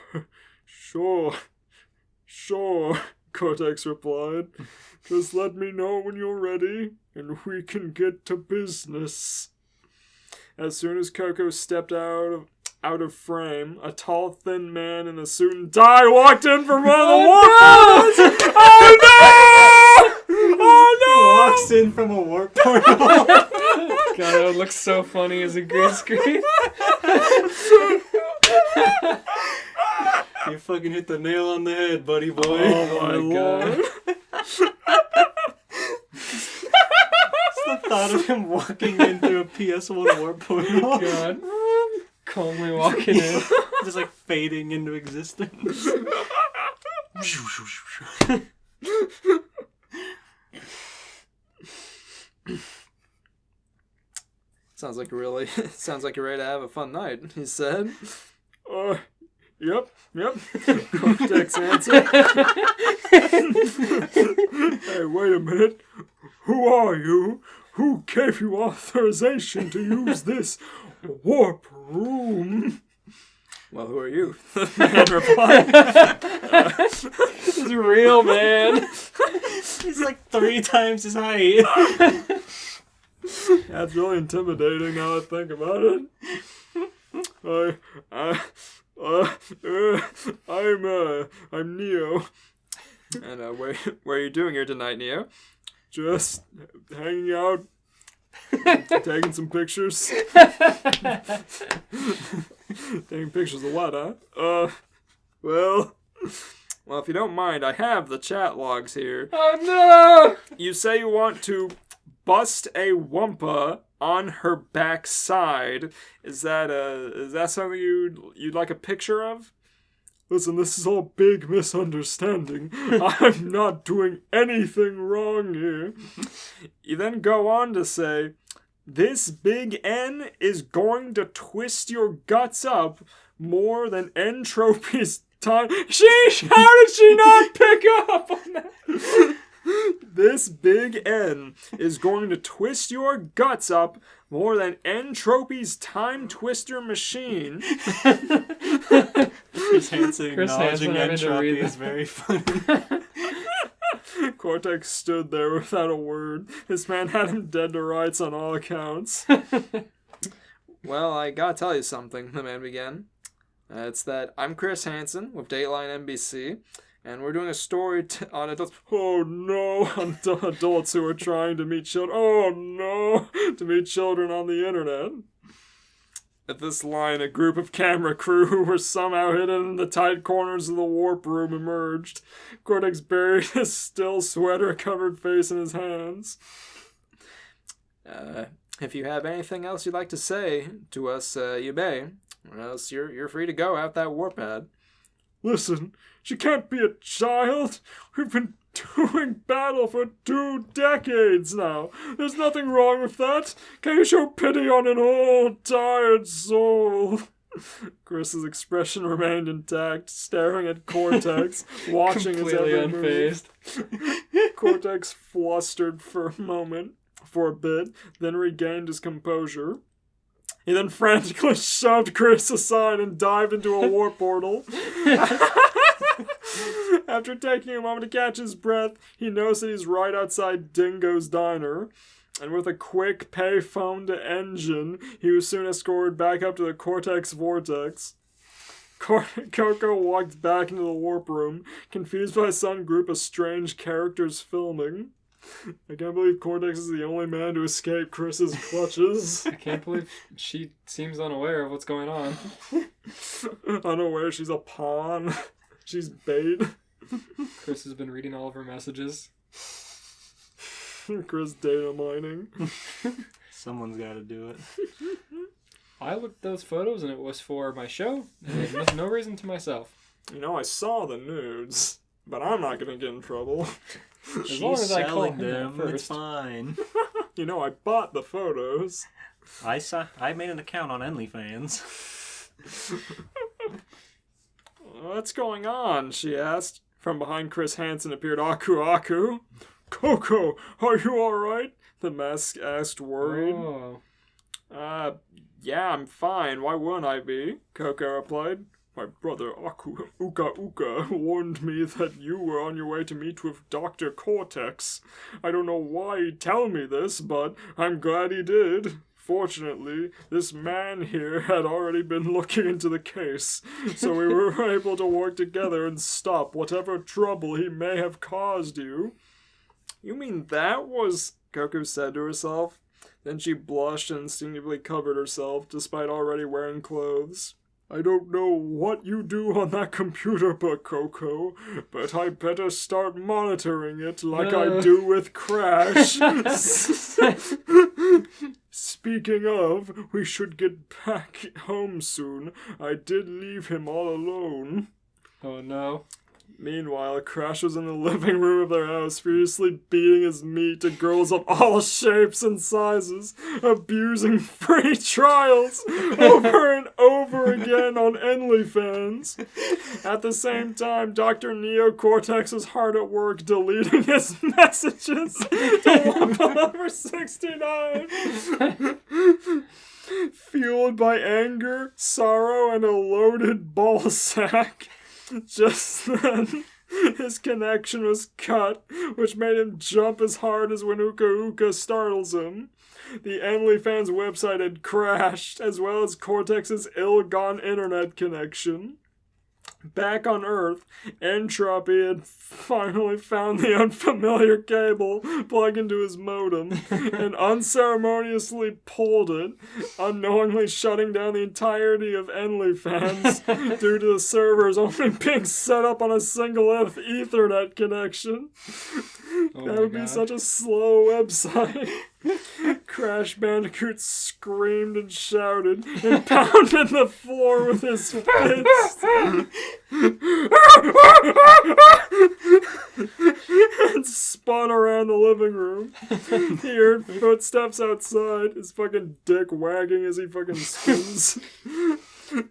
sure, Cortex replied. Just let me know when you're ready, and we can get to business. As soon as Coco stepped out of frame, a tall, thin man in a suit and tie walked in from one of the warp portals! Oh no! Oh no! Walks in from a warp portal. God, it looks so funny as a green screen. You fucking hit the nail on the head, buddy boy. Oh my God. Just the thought of him walking in through a PS1 warp portal. God. Calmly walking in. Just like fading into existence. Sounds like you're ready to have a fun night, he said. Yep. Cortex answered. Hey, wait a minute. Who are you? Who gave you authorization to use this warp room? Well, who are you? The man replied. This is real, man. He's like 3 times his height. That's really intimidating now I think about it. I'm Neo. And what are you doing here tonight, Neo? Just hanging out, taking some pictures. Taking pictures of what, huh? Well, if you don't mind, I have the chat logs here. Oh no! You say you want to bust a wumpa on her backside. Is that something you'd like a picture of? Listen, this is all big misunderstanding. I'm not doing anything wrong here. You then go on to say, this big N is going to twist your guts up more than entropy's time. Sheesh! How did she not pick up on that? This big N is going to twist your guts up more than entropy's time twister machine. Chris Hansen acknowledging having to read entropy is very funny. Cortex stood there without a word. This man had him dead to rights on all accounts. Well, I gotta tell you something, the man began. It's that I'm Chris Hansen with Dateline NBC, and we're doing a story on adults. Oh no, on adults who are trying to meet children. Oh no, to meet children on the internet. At this line, a group of camera crew who were somehow hidden in the tight corners of the warp room emerged. Cortex buried his still sweater-covered face in his hands. If you have anything else you'd like to say to us, you may. Or else you're free to go out that warp pad. Listen, she can't be a child. We've been doing battle for 2 decades now. There's nothing wrong with that. Can you show pity on an old, tired soul? Chris's expression remained intact, staring at Cortex, watching his every unfazed. move. Cortex flustered for a bit, then regained his composure. He then frantically shoved Chris aside and dived into a warp portal. After taking a moment to catch his breath, he knows that he's right outside Dingo's diner. And with a quick payphone to engine, he was soon escorted back up to the Cortex vortex. Coco walked back into the warp room, confused by some group of strange characters filming. I can't believe Cortex is the only man to escape Chris's clutches. I can't believe she seems unaware of what's going on. Unaware she's a pawn. She's bait. Chris has been reading all of her messages. Chris data mining. Someone's got to do it. I looked at those photos and it was for my show. And there's no reason to myself. You know, I saw the nudes, but I'm not gonna get in trouble. As long as I call him them, first. it's fine. You know, I bought the photos. I made an account on OnlyFans. What's going on? She asked. From behind Chris Hansen appeared Aku Aku. Coco, are you alright? The mask asked, worried. Oh. Yeah, I'm fine. Why wouldn't I be? Coco replied. My brother Aku Uka Uka warned me that you were on your way to meet with Dr. Cortex. I don't know why he'd tell me this, but I'm glad he did. Fortunately, this man here had already been looking into the case, so we were able to work together and stop whatever trouble he may have caused you. You mean that was... Coco said to herself. Then she blushed and instinctively covered herself, despite already wearing clothes. I don't know what you do on that computer, Coco, but I better start monitoring it like I do with Crash. Speaking of, we should get back home soon. I did leave him all alone. Oh no. Meanwhile, Crash was in the living room of their house, furiously beating his meat to girls of all shapes and sizes, abusing free trials over and over again on OnlyFans. At the same time, Dr. Neo Cortex was hard at work deleting his messages to Wumpa number 69. Fueled by anger, sorrow, and a loaded ball sack. Just then, his connection was cut, which made him jump as hard as when Uka Uka startles him. The OnlyFans website had crashed, as well as Cortex's ill-gone internet connection. Back on Earth, Entropy had finally found the unfamiliar cable plugged into his modem and unceremoniously pulled it, unknowingly shutting down the entirety of OnlyFans due to the servers only being set up on a single Ethernet connection. Oh That my would be God. such a slow website. Crash Bandicoot screamed and shouted and pounded the floor with his fists. And spun around the living room. He heard footsteps outside, his fucking dick wagging as he fucking spins.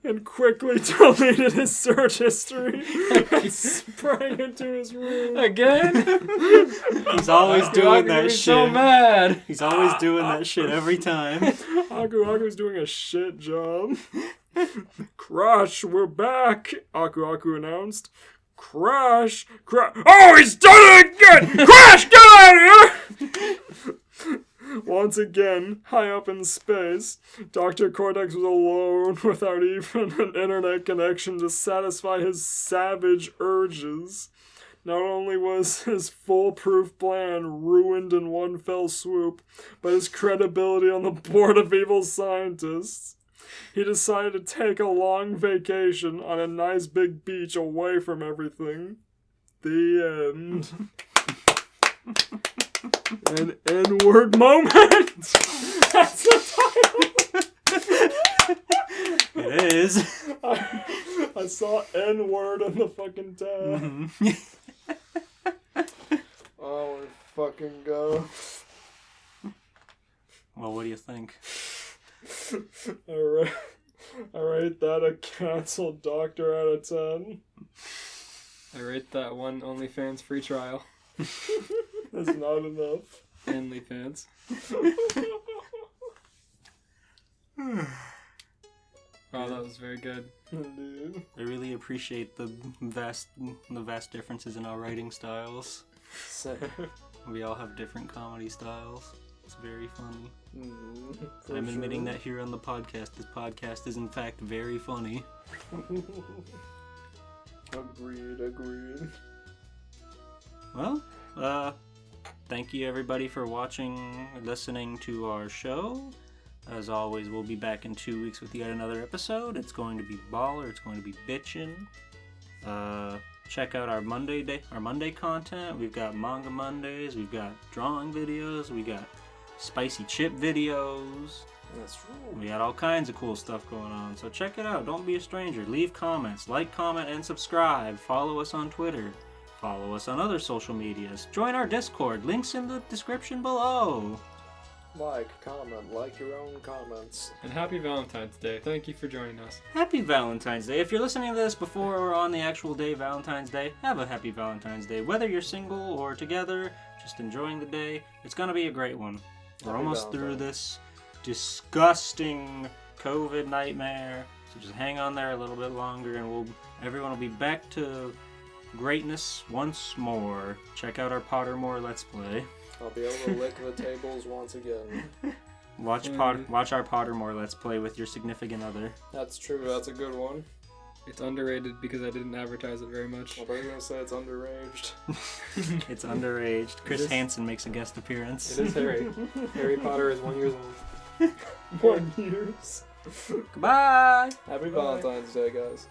And quickly deleted his search history and sprang into his room. Again? He's always doing that shit. So mad. He's always doing that shit every time. Aku Aku's doing a shit job. Crash, we're back, Aku Aku announced. Crash! Oh, he's done it again! Crash, get out of here! Once again, high up in space, Dr. Cortex was alone without even an internet connection to satisfy his savage urges. Not only was his foolproof plan ruined in one fell swoop, but his credibility on the board of evil scientists. He decided to take a long vacation on a nice big beach away from everything. The end. An N-word moment! That's the title! It is. I saw N-word on the fucking tab. Oh my fucking god. Well, what do you think? I rate that a canceled doctor out of 10. I rate that one OnlyFans free trial. That's not enough. OnlyFans. Wow, that was very good. Indeed. I really appreciate the vast differences in our writing styles. We all have different comedy styles. It's very funny. I'm admitting that here on the podcast. This podcast is in fact very funny. Agreed. Well, thank you everybody for watching, listening to our show. As always, we'll be back in 2 weeks with yet another episode. It's going to be baller. It's going to be bitchin'. Check out our Monday content. We've got manga Mondays. We've got drawing videos. We got spicy chip videos. That's true. We got all kinds of cool stuff going on. So check it out. Don't be a stranger. Leave comments. Like, comment, and subscribe. Follow us on Twitter. Follow us on other social medias. Join our Discord. Links in the description below. Comment, like your own comments. And happy Valentine's Day. Thank you for joining us. Happy Valentine's Day. If you're listening to this before or on the actual day, Valentine's Day, have a happy Valentine's Day. Whether you're single or together, just enjoying the day, it's going to be a great one. We're almost through this disgusting COVID nightmare, so just hang on there a little bit longer and everyone will be back to greatness once more. Check out our Pottermore Let's Play. I'll be able to lick the tables once again. Watch our Pottermore Let's Play with your significant other. That's true, that's a good one. It's underrated because I didn't advertise it very much. I thought you were going to say it's underaged. It's underaged. Chris Hansen makes a guest appearance. It is Harry. Harry Potter is 1 year old. 1 year. Goodbye! Happy Valentine's Day, guys.